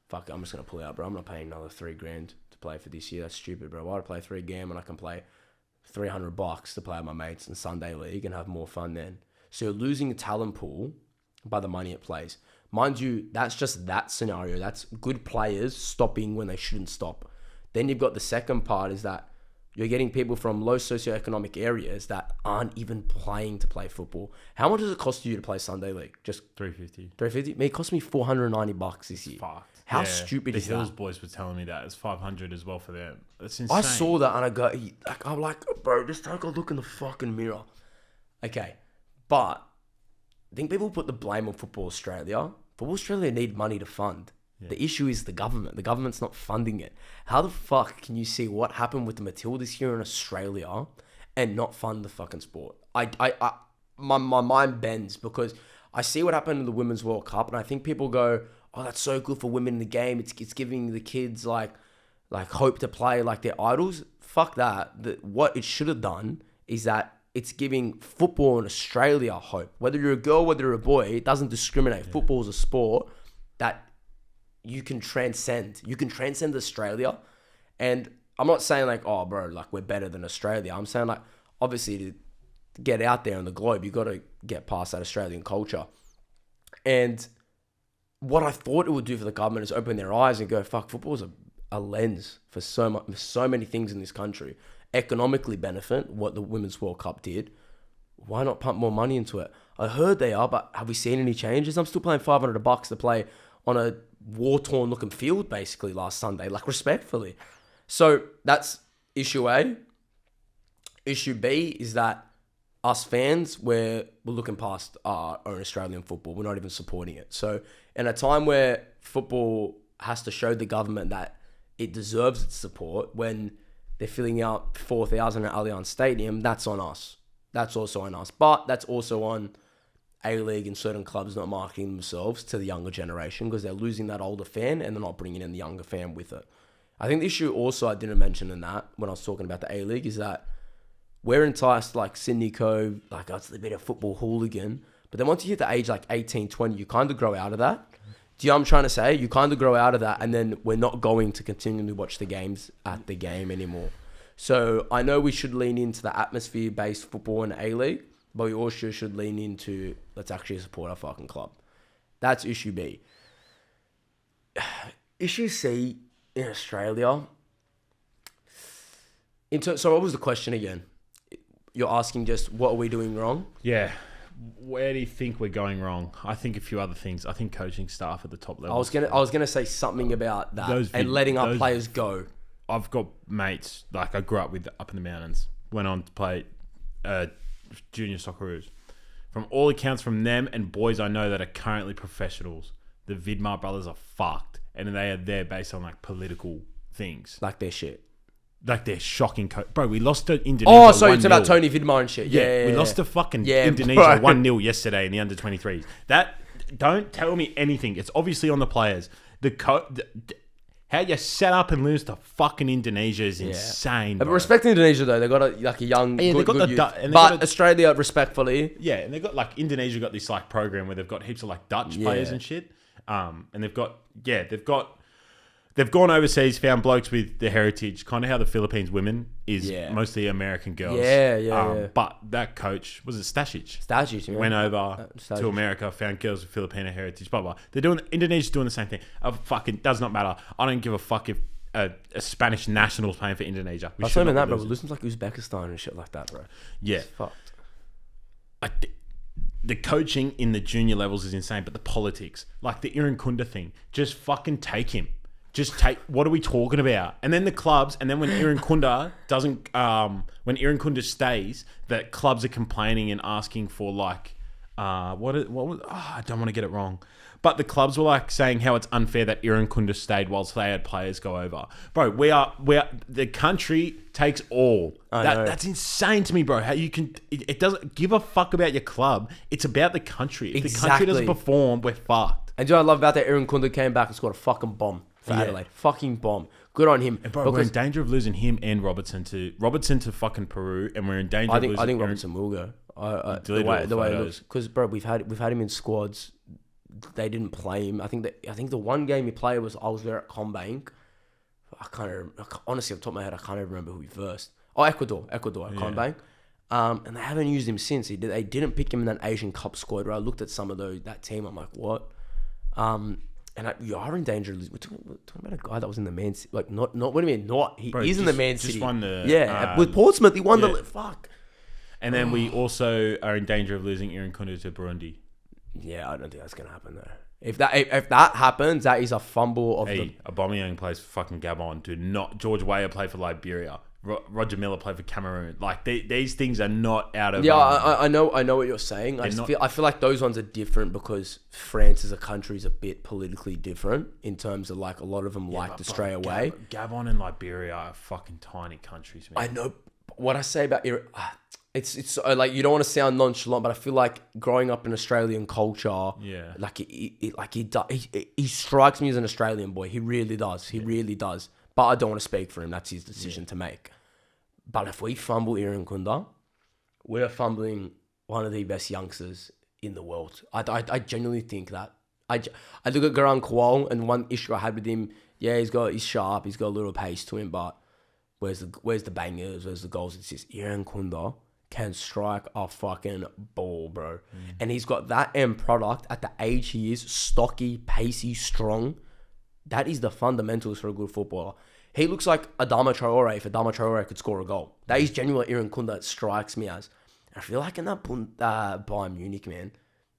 B: fuck it, I'm just going to pull out, bro. I'm not paying another $3,000 to play for this year. That's stupid, bro. Why would I play $3,000 when I can play $300 to play with my mates in Sunday League and have more fun then? So you're losing a talent pool by the money it plays. Mind you, that's just that scenario. That's good players stopping when they shouldn't stop. Then you've got the second part is that you're getting people from low socioeconomic areas that aren't even playing to play football. How much does it cost you to play Sunday League? Just
A: $350.
B: $350? Man, it cost me $490 this year.
A: Fucked.
B: How stupid is that?
A: The Helos boys were telling me that. It's $500 as well for them. That's insane.
B: I saw that and I go, I'm like, bro, just take a look in the fucking mirror. Okay, but I think people put the blame on Football Australia. Football Australia need money to fund. Yeah. The issue is the government. The government's not funding it. How the fuck can you see what happened with the Matildas here in Australia and not fund the fucking sport? My mind bends because I see what happened in the Women's World Cup, and I think people go, "Oh, that's so good for women in the game. It's giving the kids like hope to play like their idols." Fuck that. What it should have done is that it's giving football in Australia hope. Whether you're a girl, whether you're a boy, it doesn't discriminate. Yeah. Football is a sport that you can transcend. You can transcend Australia. And I'm not saying like, oh, bro, like we're better than Australia. I'm saying like, obviously to get out there on the globe, you got to get past that Australian culture. And what I thought it would do for the government is open their eyes and go, fuck, football is a lens for so many things in this country. Economically benefit what the Women's World Cup did. Why not pump more money into it? I heard they are, but have we seen any changes? I'm still paying $500 to play on a war-torn looking field basically last Sunday, like respectfully. So that's issue A. Issue B is that us fans, we're looking past our own Australian football. We're not even supporting it. So in a time where football has to show the government that it deserves its support, when they're filling out 4,000 at Allianz Stadium, that's on us. That's also on us. But that's also on A-League and certain clubs not marketing themselves to the younger generation because they're losing that older fan and they're not bringing in the younger fan with it. I think the issue also I didn't mention in that when I was talking about the A-League is that we're enticed like Sydney Cove, like, oh, it's a bit of football hooligan. But then once you hit the age like 18, 20, you kind of grow out of that. Do you know what I'm trying to say? You kind of grow out of that and then we're not going to continually watch the games at the game anymore. So I know we should lean into the atmosphere-based football in A-League, but we also should lean into let's actually support our fucking club. That's issue B. Issue C in Australia. So what was the question again? You're asking just what are we doing wrong?
A: Yeah. Where do you think we're going wrong? I think a few other things. I think coaching staff at the top level.
B: I was gonna say something about that and letting our players go.
A: I've got mates like I grew up with up in the mountains. Went on to play junior Socceroos. From all accounts, from them and boys I know that are currently professionals, the Vidmar brothers are fucked, and they are there based on like political things.
B: Like their shit.
A: Like they're shocking. Bro, we lost to Indonesia.
B: Oh, so it's about Tony Vidmar and shit. Yeah,
A: we lost to fucking Indonesia 1-0 yesterday in the under 23s. That don't tell me anything. It's obviously on the players. How you set up and lose to fucking Indonesia is insane.
B: But respect Indonesia though, they got a young, good youth. But Australia, respectfully,
A: and they got like Indonesia got this like program where they've got heaps of like Dutch players and shit. And they've gone overseas, found blokes with the heritage, kind of how the Philippines women is mostly American girls. But that coach, was it Stasic?
B: Stasic,
A: went over to America, found girls with Filipino heritage, blah, blah. Indonesia's doing the same thing. Fucking does not matter. I don't give a fuck if a Spanish national's playing for Indonesia.
B: That's not even that, bro. We're losing like Uzbekistan and shit like that, bro.
A: Yeah.
B: It's fucked.
A: The coaching in the junior levels is insane, but the politics, like the Iran Kunda thing, just fucking take him. What are we talking about? And then the clubs, and then when Iran Kunda stays, that clubs are complaining and asking for like, I don't want to get it wrong. But the clubs were like saying how it's unfair that Iran Kunda stayed whilst they had players go over. Bro, we are the country takes all. That's insane to me, bro. How you can, it doesn't give a fuck about your club. It's about the country. If the country doesn't perform, we're fucked.
B: And do you know what I love about that? Iran Kunda came back and scored a fucking bomb. Adelaide. Fucking bomb. Good on him.
A: And bro, we're in danger of losing him and Robertson to fucking Peru, and we're in danger of losing...
B: I think Robertson will go. The way it looks. Because, bro, we've had him in squads. They didn't play him. I think the one game he played was... I was there at Combank. I can't remember. Honestly, off the top of my head, I can't even remember who we versed. Oh, Ecuador at Combank. And they haven't used him since. They didn't pick him in that Asian Cup squad, where I looked at some of that team. I'm like, what? And you are in danger. We're talking about a guy that was in the Man City. Like, not what do you mean? Not. He is in the Man City.
A: Just won the...
B: with Portsmouth, he won the... Fuck.
A: And then we also are in danger of losing Iran Kunda to Burundi.
B: Yeah, I don't think that's going to happen, though. If that happens, that is a fumble of
A: Aubameyang plays for fucking Gabon. George Weah played for Liberia. Roger Miller played for Cameroon. Like these things are not out of...
B: Yeah, I know what you're saying. I feel like those ones are different because France as a country is a bit politically different in terms of like a lot of them like to stray away.
A: Gabon and Liberia are fucking tiny countries, man.
B: I know what I say about it's like you don't want to sound nonchalant, but I feel like growing up in Australian culture, like he strikes me as an Australian boy. He really does. He really does. But I don't want to speak for him. That's his decision to make. But if we fumble Iran Kunda, we're fumbling one of the best youngsters in the world. I genuinely think that. I look at Garang Kual, and one issue I had with him, he's sharp, he's got a little pace to him, but where's the bangers, where's the goals? It's just Iran Kunda can strike a fucking ball, bro. And he's got that end product at the age he is, stocky, pacey, strong. That is the fundamentals for a good footballer. He looks like Adama Traore if Adama Traore could score a goal. That is genuinely Iran Kunda that strikes me as. I feel like in that Bayern Munich, man,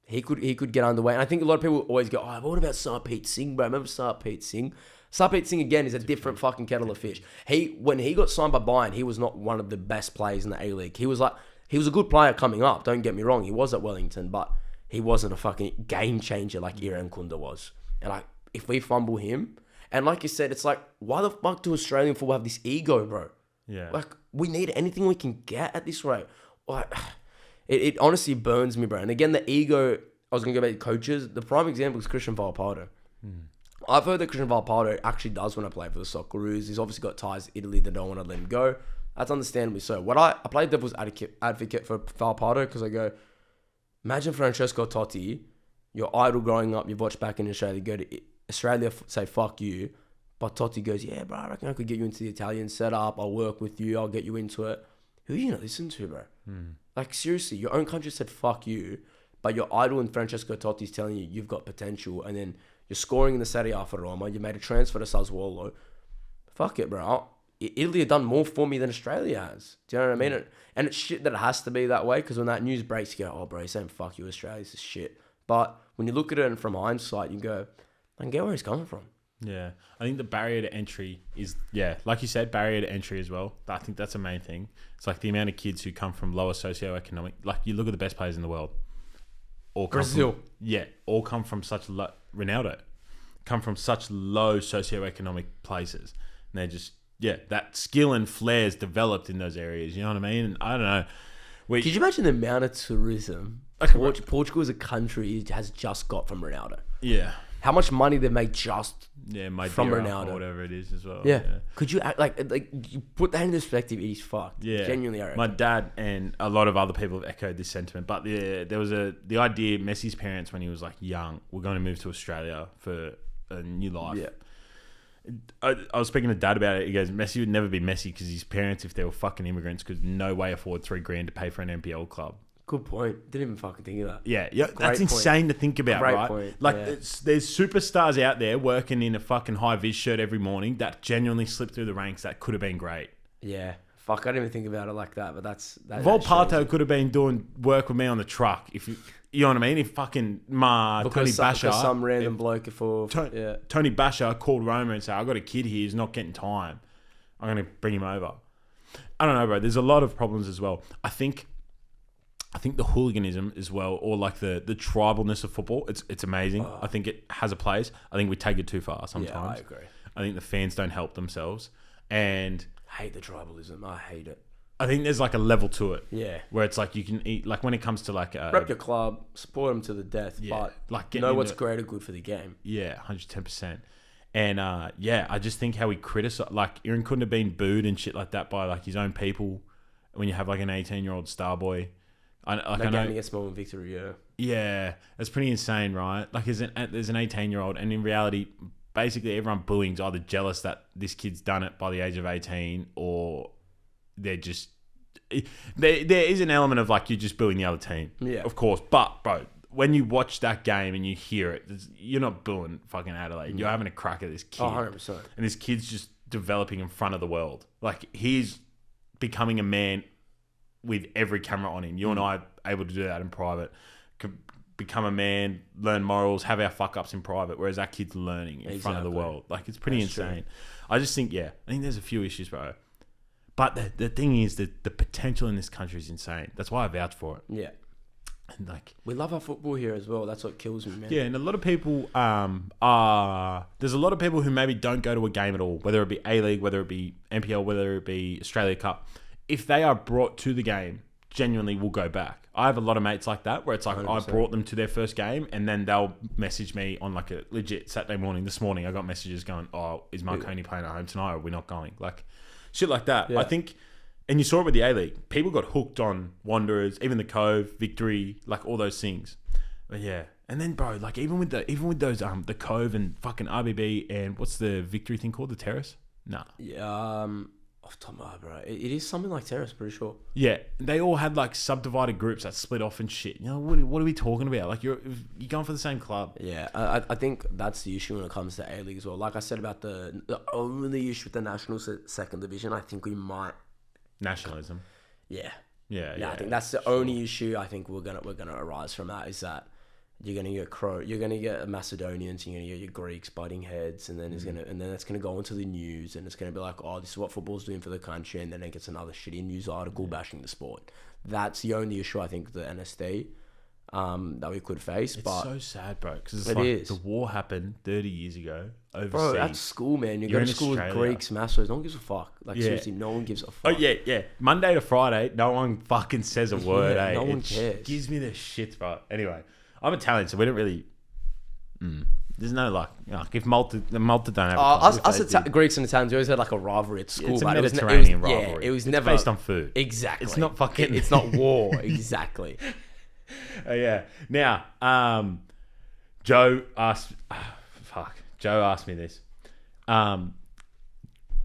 B: he could get underway. And I think a lot of people always go, what about Sarpreet Singh, bro? Remember Sarpreet Singh? Sarpreet Singh, again, is a different fucking kettle of fish. When he got signed by Bayern, he was not one of the best players in the A-League. He was a good player coming up, don't get me wrong. He was at Wellington, but he wasn't a fucking game changer like Iran Kunda was. And if we fumble him, and like you said, it's like, why the fuck do Australian football have this ego, bro?
A: Yeah.
B: Like, we need anything we can get at this rate. Like, it honestly burns me, bro. And again, the ego, I was going to go back to coaches. The prime example is Christian Valpardo. I've heard that Christian Valpardo actually does want to play for the Socceroos. He's obviously got ties to Italy that don't want to let him go. That's understandably so. I play devil's advocate for Valpardo because I go, imagine Francesco Totti, your idol growing up, you've watched back in Australia, go to Australia, say fuck you, but Totti goes, yeah, bro, I reckon I could get you into the Italian setup. I'll work with you. I'll get you into it. Who are you gonna listen to, bro? Like, seriously, your own country said fuck you, but your idol in Francesco Totti is telling you you've got potential, and then you're scoring in the Serie A for Roma. You made a transfer to Sassuolo. Fuck it, bro. Italy have done more for me than Australia has. Do you know what I mean? And it's shit that it has to be that way because when that news breaks, you go, oh, bro, he's saying fuck you, Australia, this is shit. But when you look at it and from hindsight, you go, I can get where he's coming from.
A: Yeah. I think the barrier to entry is, like you said, barrier to entry as well. I think that's the main thing. It's like the amount of kids who come from lower socioeconomic, like you look at the best players in the world.
B: Brazil.
A: All come from such Ronaldo. Come from such low socioeconomic places. And they're just, that skill and flair is developed in those areas. You know what I mean? And I don't know.
B: Could you imagine the amount of tourism Portugal as a country has just got from Ronaldo?
A: Yeah.
B: How much money they make just from Ronaldo
A: or whatever it is as well.
B: Yeah. Could you act like you put that in perspective? It is fucked.
A: Yeah.
B: Genuinely, I reckon.
A: My dad and a lot of other people have echoed this sentiment. But there was the idea. Messi's parents, when he was like young, were going to move to Australia for a new life.
B: Yeah.
A: I was speaking to Dad about it. He goes, Messi would never be Messi because his parents, if they were fucking immigrants, could no way afford $3,000 to pay for an NPL club.
B: Good point. Didn't even fucking think of that.
A: Yeah, that's insane to think about,
B: Great
A: right?
B: point.
A: Like,
B: Yeah.
A: there's superstars out there working in a fucking high-vis shirt every morning that genuinely slipped through the ranks that could have been great.
B: Yeah. Fuck, I didn't even think about it like that, but that
A: Volpato could have been doing work with me on the truck if you know what I mean? If fucking Tony Basher,
B: some random bloke
A: Tony Basher called Roma and said, I got a kid here who's not getting time. I'm going to bring him over. I don't know, bro. There's a lot of problems as well. I think the hooliganism as well, or like the tribalness of football, it's amazing. I think it has a place. I think we take it too far sometimes.
B: Yeah, I agree.
A: I think the fans don't help themselves. And
B: I hate the tribalism. I hate it.
A: I think there's like a level to it.
B: Yeah.
A: Where it's like you can eat, like when it comes to like...
B: rep your club, support them to the death, but
A: like
B: know what's greater good for the game.
A: Yeah, 110%. And I just think how he criticized... Like, Aaron couldn't have been booed and shit like that by like his own people when you have like an 18-year-old star boy. I know
B: against Melbourne Victory, yeah.
A: Yeah, that's pretty insane, right? Like, there's an 18-year-old, and in reality, basically everyone bullying's either jealous that this kid's done it by the age of 18, or they're just... There is an element of, like, you're just bullying the other team.
B: Yeah.
A: Of course. But, bro, when you watch that game and you hear it, you're not bullying fucking Adelaide. You're having a crack at this kid.
B: 100%.
A: And this kid's just developing in front of the world. Like, he's becoming a man with every camera on him. You and I are able to do that in private. Become a man, learn morals, have our fuck ups in private, whereas that kid's learning in front of the world. Like, it's pretty insane. True. I just think, I think there's a few issues, bro. But the thing is that the potential in this country is insane. That's why I vouch for it.
B: Yeah.
A: And like,
B: we love our football here as well. That's what kills me, man.
A: Yeah, and a lot of people there's a lot of people who maybe don't go to a game at all, whether it be A-League, whether it be NPL, whether it be Australia Cup. If they are brought to the game, genuinely will go back. I have a lot of mates like that where it's like 100%. I brought them to their first game and then they'll message me on like a legit Saturday morning. This morning I got messages going, oh, is Marconi playing at home tonight or are we not going? Like shit like that. Yeah. I think, and you saw it with the A-League. People got hooked on Wanderers, even the Cove, Victory, like all those things. But yeah. And then bro, like even with those the Cove and fucking RBB and what's the Victory thing called? The Terrace? Nah.
B: Yeah, off the top of my head, bro. It is something like Terrace, pretty sure.
A: Yeah, they all had like subdivided groups that split off and shit. You know, what are we talking about? Like you're going for the same club.
B: Yeah, I think that's the issue when it comes to A-League as well. Like I said about the only issue with the National Second Division, I think we might
A: nationalism.
B: Yeah.
A: Yeah.
B: I think that's the only issue I think we're gonna arise from that is that you're gonna get Macedonians, you're gonna get your Greeks butting heads, and then it's gonna go into the news, and it's gonna be like, oh, this is what football's doing for the country, and then it gets another shitty news article bashing the sport. That's the only issue I think the NSD that we could face.
A: It's
B: but
A: so sad, bro, because the war happened 30 years ago overseas. Bro,
B: that's school, man. You're going to school with Greeks, Macedonians. No one gives a fuck. Like seriously, no one gives a fuck.
A: Oh yeah. Monday to Friday, no one fucking says a word.
B: No one cares.
A: Gives me the shit, bro. Anyway. I'm Italian, so we don't really. There's no like if Malta don't have.
B: Us Greeks and Italians, we always had like a rivalry at school.
A: It's a Mediterranean rivalry.
B: It was
A: it's
B: never
A: based on food.
B: Exactly.
A: It's not fucking.
B: It's not war. Exactly.
A: Yeah. Now, Joe asked. Joe asked me this.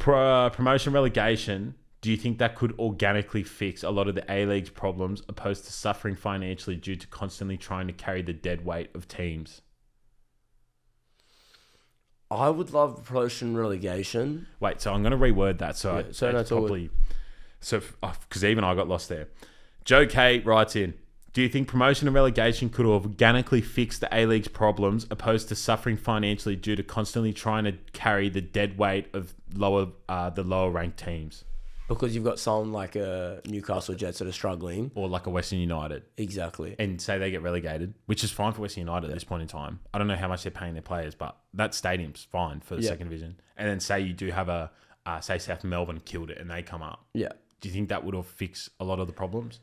A: Promotion relegation. Do you think that could organically fix a lot of the A-League's problems opposed to suffering financially due to constantly trying to carry the dead weight of teams?
B: I would love promotion relegation.
A: Wait, so I'm going to reword that. So,
B: Yeah, so that's
A: probably. So, because even I got lost there. Joe K writes in, do you think promotion and relegation could organically fix the A-League's problems opposed to suffering financially due to constantly trying to carry the dead weight of the lower ranked teams?
B: Because you've got someone like a Newcastle Jets that are struggling.
A: Or like a Western United.
B: Exactly.
A: And say they get relegated, which is fine for Western United at this point in time. I don't know how much they're paying their players, but that stadium's fine for the second division. And then say you do have say South Melbourne killed it and they come up.
B: Yeah.
A: Do you think that would have fixed a lot of the problems?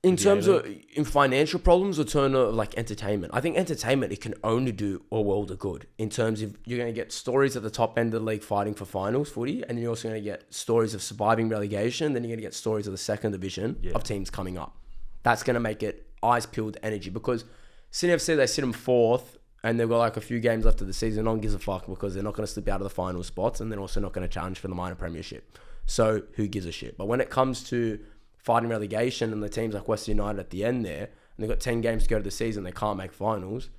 B: In terms of in financial problems or turn of like entertainment, I think entertainment it can only do a world of good. In terms of you're going to get stories at the top end of the league fighting for finals footy, and you're also going to get stories of surviving relegation. Then you're going to get stories of the second division of teams coming up. That's going to make it eyes peeled energy because Sydney FC they sit them fourth and they've got like a few games left of the season. No one gives a fuck because they're not going to slip out of the final spots and they're also not going to challenge for the minor premiership. So who gives a shit? But when it comes to fighting relegation and the teams like Western United at the end there, and they've got 10 games to go to the season, they can't make finals.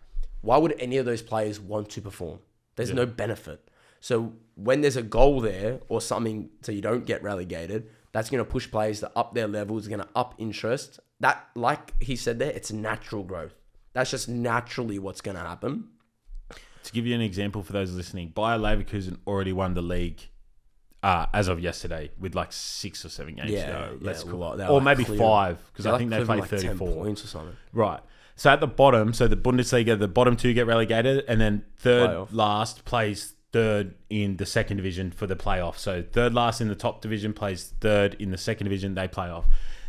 B: Why would any of those players want to perform? There's no benefit. So when there's a goal there or something so you don't get relegated, that's going to push players to up their levels, going to up interest. That, like he said there, it's natural growth. That's just naturally what's going to happen.
A: To give you an example for those listening, Bayer Leverkusen already won the league as of yesterday with like 6 or 7 games to go. Or maybe 5 because I think they played 34
B: points or something.
A: Right. So at the bottom, so the Bundesliga, the bottom 2 get relegated, and then third last plays third in the second division for the playoff. So third last in the top division plays third in the second division. They play off.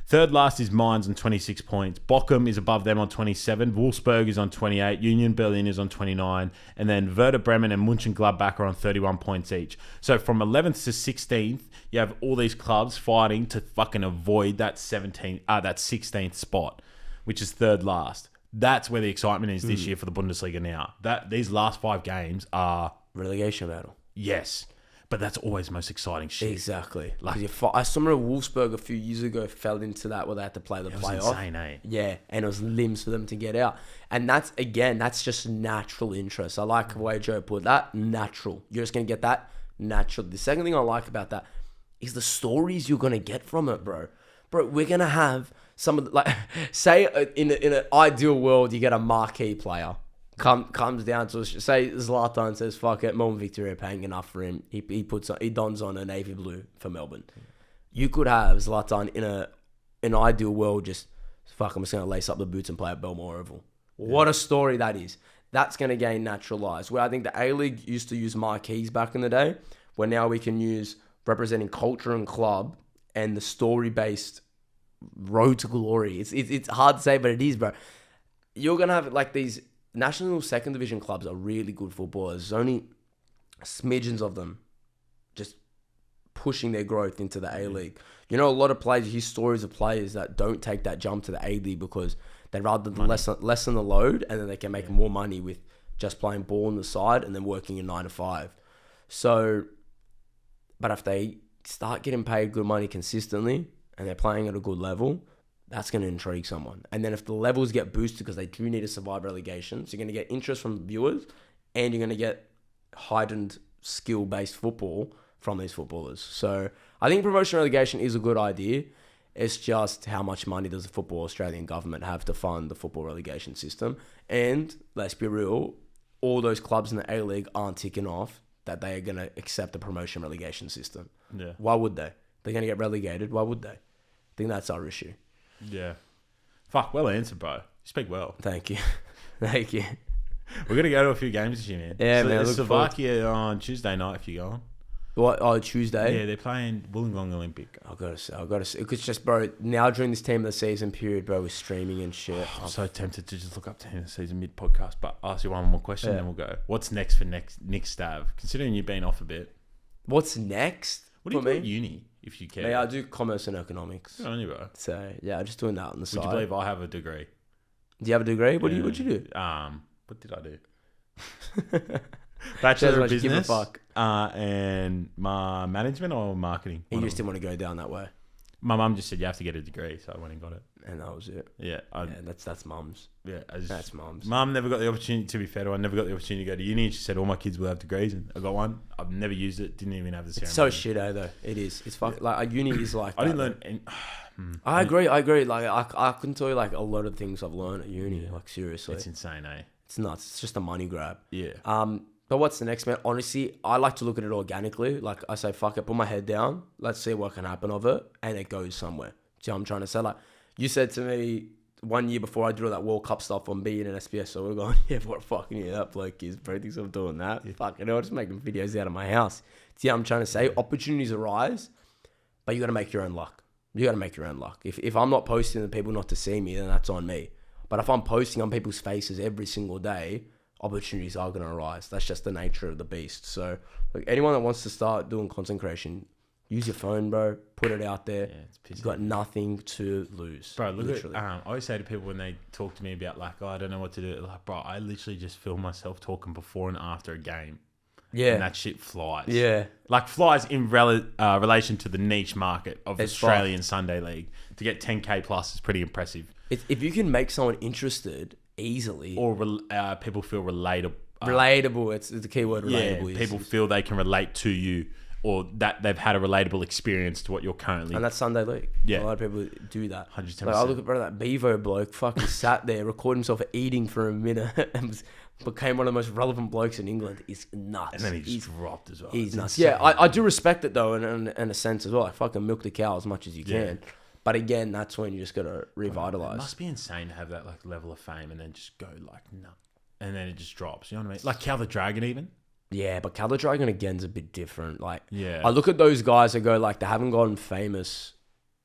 A: Third last is Mainz on 26 points. Bochum is above them on 27. Wolfsburg is on 28. Union Berlin is on 29. And then Werder Bremen and Mönchengladbach are on 31 points each. So from 11th to 16th, you have all these clubs fighting to fucking avoid that 16th spot, which is third last. That's where the excitement is this year for the Bundesliga now. These last 5 games are...
B: relegation battle.
A: Yes. But that's always most exciting shit.
B: Exactly. Like I saw Wolfsburg a few years ago fell into that where they had to play the playoff.
A: Insane, eh?
B: Yeah, and it was limbs for them to get out. And that's just natural interest. I like the way Joe put that. Natural. You're just going to get that natural. The second thing I like about that is the stories you're going to get from it, bro. Bro, we're going to have some of the, like, say in an ideal world, you get a marquee player. Comes down to, say Zlatan says, fuck it, Melbourne Victoria paying enough for him. He dons on a navy blue for Melbourne. You could have Zlatan in an ideal world just, fuck, I'm just going to lace up the boots and play at Belmore Oval. What a story that is. That's going to gain naturalised. Where I think the A-League used to use marquees back in the day, where now we can use representing culture and club and the story-based road to glory. It's hard to say, but it is, bro. You're going to have like these... National second division clubs are really good footballers. There's only smidgens of them just pushing their growth into the A-League. You know, a lot of players, you hear stories of players that don't take that jump to the A-League because they'd rather lessen the load and then they can make more money with just playing ball on the side and then working a 9 to 5. So, but if they start getting paid good money consistently and they're playing at a good level, that's going to intrigue someone. And then if the levels get boosted because they do need to survive relegation, so you're going to get interest from viewers and you're going to get heightened skill-based football from these footballers. So I think promotion relegation is a good idea. It's just how much money does the Football Australian government have to fund the football relegation system? And let's be real, all those clubs in the A-League aren't ticking off that they are going to accept the promotion relegation system.
A: Yeah.
B: Why would they? They're going to get relegated. Why would they? I think that's our issue.
A: Yeah. Fuck, well answered, bro. You speak well.
B: Thank you. Thank you.
A: We're going to go to a few games this year, man.
B: Yeah,
A: so
B: man.
A: Slovakia on Tuesday night if you're going.
B: What? Oh, Tuesday?
A: Yeah, they're playing Wollongong Olympic.
B: I gotta say. It's just, bro, now during this team of the season period, bro, we're streaming and shit.
A: I'm so tempted to just look up team of the season mid-podcast, but I'll ask you one more question, then we'll go. What's next for Nick Stav? Considering you've been off a bit.
B: What's next?
A: What do you do at uni, if you care?
B: Yeah, I do commerce and economics.
A: Good on you, bro.
B: So, yeah, I'm just doing that on the side.
A: Would you believe I have a degree?
B: Do you have a degree? What'd you do?
A: What did I do? Bachelor of Business and management or marketing?
B: You just didn't want to go down that way.
A: My mum just said you have to get a degree, so I went and got it.
B: And that was it.
A: Yeah,
B: That's mum's.
A: yeah.
B: That's mum's.
A: Mum never got the opportunity. To be fair to her, I never got the opportunity to go to uni. And she said all my kids will have degrees, and I got one. I've never used it. Didn't even have the ceremony.
B: It's so shit, though. It is. It's fucking like a uni is like.
A: I didn't
B: that,
A: learn.
B: I agree. Like I couldn't tell you like a lot of things I've learned at uni. Like seriously,
A: It's insane, eh?
B: it's nuts. It's just a money grab.
A: Yeah.
B: But what's the next, man? Honestly, I like to look at it organically. Like I say, fuck it, put my head down. Let's see what can happen of it, and it goes somewhere. See what I'm trying to say? Like you said to me 1 year before I did all that World Cup stuff on being an SBS, so we're going, yeah, what a fucking year that bloke is, bro. Thinks I'm doing that. Yeah. Fucking hell, just making videos out of my house. See what I'm trying to say? Opportunities arise, but you got to make your own luck. You got to make your own luck. If I'm not posting and people not to see me, then that's on me. But if I'm posting on people's faces every single day, opportunities are going to arise. That's just the nature of the beast. So, like anyone that wants to start doing content creation, use your phone, bro. Put it out there.
A: Yeah, it's pissing.
B: You've got nothing to lose.
A: Bro, look
B: literally.
A: at. I always say to people when they talk to me about like, oh, I don't know what to do. Like, bro, I literally just film myself talking before and after a game.
B: Yeah.
A: And that shit flies.
B: Yeah.
A: Like flies in relation to the niche market of
B: It's
A: Australian Sunday League. To get 10K plus is pretty impressive.
B: If you can make someone interested easily.
A: Or people feel relatable.
B: Relatable. It's the key word, relatable.
A: Yeah, people feel they can relate to you or that they've had a relatable experience to what you're currently...
B: And that's Sunday League.
A: Yeah.
B: A lot of people do that.
A: 110%.
B: Like, I look at bro, that Bevo bloke fucking sat there, recorded himself eating for a minute and became one of the most relevant blokes in England. He's nuts.
A: And then he just dropped as well.
B: He's
A: It's
B: nuts.
A: insane.
B: Yeah, I do respect it though in a sense as well. I fucking milk the cow as much as you can. But again, that's when you just got to revitalize.
A: It must be insane to have that like level of fame and then just go like, no. And then it just drops. You know what I mean? Like Cal the Dragon even.
B: Yeah, but Cal the Dragon again's a bit different. Like,
A: Yeah.
B: I look at those guys and go like, they haven't gotten famous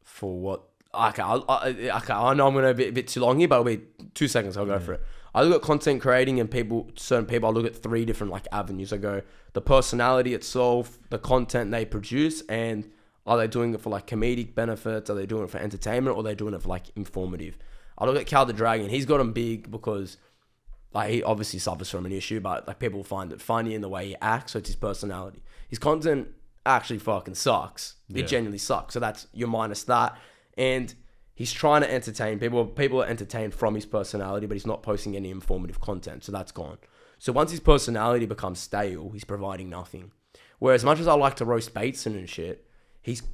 B: for what... Okay, I know I'm going to be a bit too long here, but it'll be 2 seconds. I'll go for it. I look at content creating and certain people, I look at 3 different like avenues. I go, the personality itself, the content they produce, and are they doing it for like comedic benefits? Are they doing it for entertainment? Or are they doing it for like informative? I look at Cal the Dragon. He's gotten big because... Like, he obviously suffers from an issue, but like people find it funny in the way he acts, so it's his personality. His content actually fucking sucks.
A: Yeah.
B: It genuinely sucks. So that's, you're minus that. And he's trying to entertain people. People are entertained from his personality, but he's not posting any informative content. So that's gone. So once his personality becomes stale, he's providing nothing. Whereas as much as I like to roast Bateson and shit, he's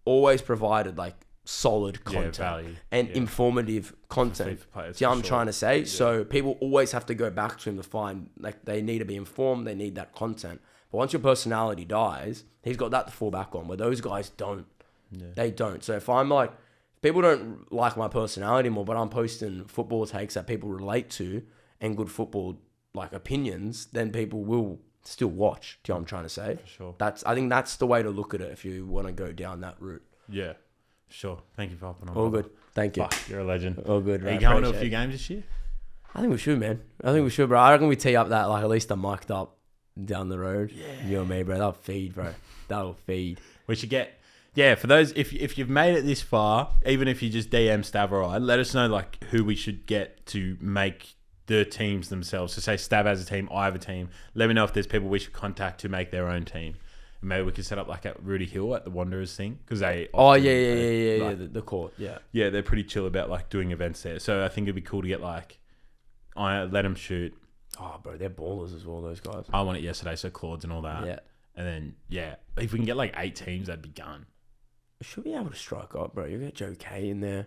B: always provided like solid content
A: value.
B: and informative content. See what I'm trying to say? Yeah. So people always have to go back to him to find, like, they need to be informed, they need that content. But once your personality dies, he's got that to fall back on, where those guys don't. Yeah. They don't. So if I'm like, people don't like my personality more, but I'm posting football takes that people relate to and good football like opinions, then people will still watch. Do you know what I'm trying to say?
A: For sure.
B: I think that's the way to look at it if you want to go down that route.
A: Yeah. Sure. Thank you for hopping on.
B: All good. Thank you.
A: Fuck, you're a legend.
B: All good.
A: Are you going to a few games this year?
B: I think we should, man. I think we should, bro. I reckon we tee up that, like, at least a mic'd up down the road. Yeah. You and me, bro. That'll feed, bro. That'll feed.
A: We should get... Yeah, for those... If you've made it this far, even if you just DM Stav or I, let us know, like, who we should get to make the teams themselves. So say Stav has a team, I have a team. Let me know if there's people we should contact to make their own team. Maybe we could set up like at Rudy Hill at the Wanderers thing because they.
B: The court. Yeah.
A: Yeah, they're pretty chill about like doing events there. So I think it'd be cool to get like, I let them shoot.
B: Oh, bro, they're ballers as well. Those guys.
A: I won it yesterday, so Claude's and all that.
B: Yeah.
A: And then if we can get like 8 teams, that'd be gun.
B: We should be able to strike up, bro. You get Joe K in there,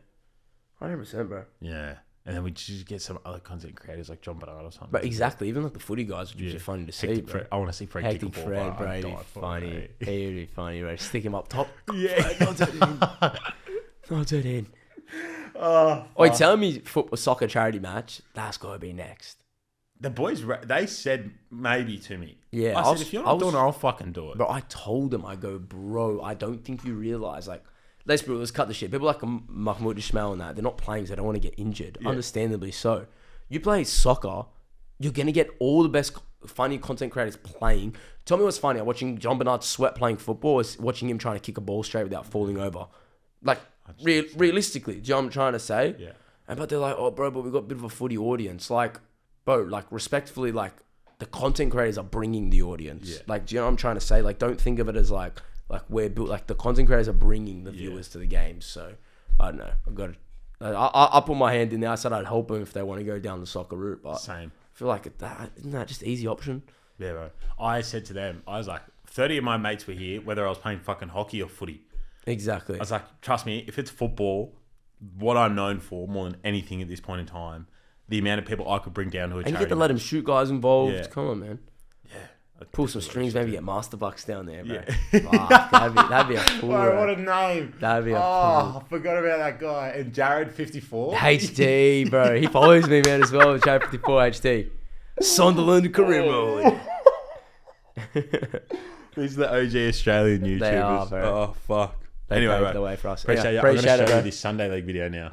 B: 100%, bro.
A: Yeah. And then we just get some other content creators like John Bernard or something.
B: But exactly, even like the footy guys, which is funny to see, bro.
A: I want to see Fred
B: Hectic Fred, bro. He'd be funny. He'd be funny, bro. Stick him up top.
A: Yeah.
B: Not it in. Not it in.
A: Oh,
B: Oi, telling me soccer charity match, that's got to be next.
A: The boys, they said maybe to me.
B: Yeah.
A: I said, if you're not doing it, I'll fucking do it.
B: But I told them, I go, bro, I don't think you realise, like, let's cut the shit. People like Mahmoud Ismail and that, they're not playing because they don't want to get injured. Yeah. Understandably so. You play soccer, you're going to get all the best funny content creators playing. Tell me what's funny. I'm watching John Bernard sweat playing football, or watching him trying to kick a ball straight without falling over. Like, realistically, do you know what I'm trying to say?
A: Yeah.
B: But they're like, oh, bro, but we've got a bit of a footy audience. Like, bro, like, respectfully, like, the content creators are bringing the audience. Yeah. Like, do you know what I'm trying to say? Like, don't think of it as like, like we're built, like the content creators are bringing the viewers to the games. So I don't know. I've got to. I put my hand in there. I said I'd help them if they want to go down the soccer route. But
A: Same.
B: I feel like isn't that just easy option?
A: Yeah, bro. I said to them, I was like, 30 of my mates were here, whether I was playing fucking hockey or footy.
B: Exactly.
A: I was like, trust me, if it's football, what I'm known for more than anything at this point in time, the amount of people I could bring down to a charity.
B: And you get to let them shoot guys involved.
A: Yeah.
B: Come on, man.
A: Yeah.
B: Pull some strings, maybe get Master Bucks down there, bro.
A: Yeah.
B: Fuck, that'd be a cool.
A: Bro, what a name.
B: That'd be a
A: I forgot about that guy. And Jared 54.
B: HT, bro. He follows me, man, as well. Jared 54 HT. Sunderland career mode.
A: These are the OG Australian YouTubers.
B: They are, bro.
A: Oh, fuck.
B: They
A: Anyway,
B: paved
A: bro.
B: the way for us.
A: Appreciate
B: Yeah,
A: you. I'm going to show
B: it, bro.
A: you this Sunday League video now.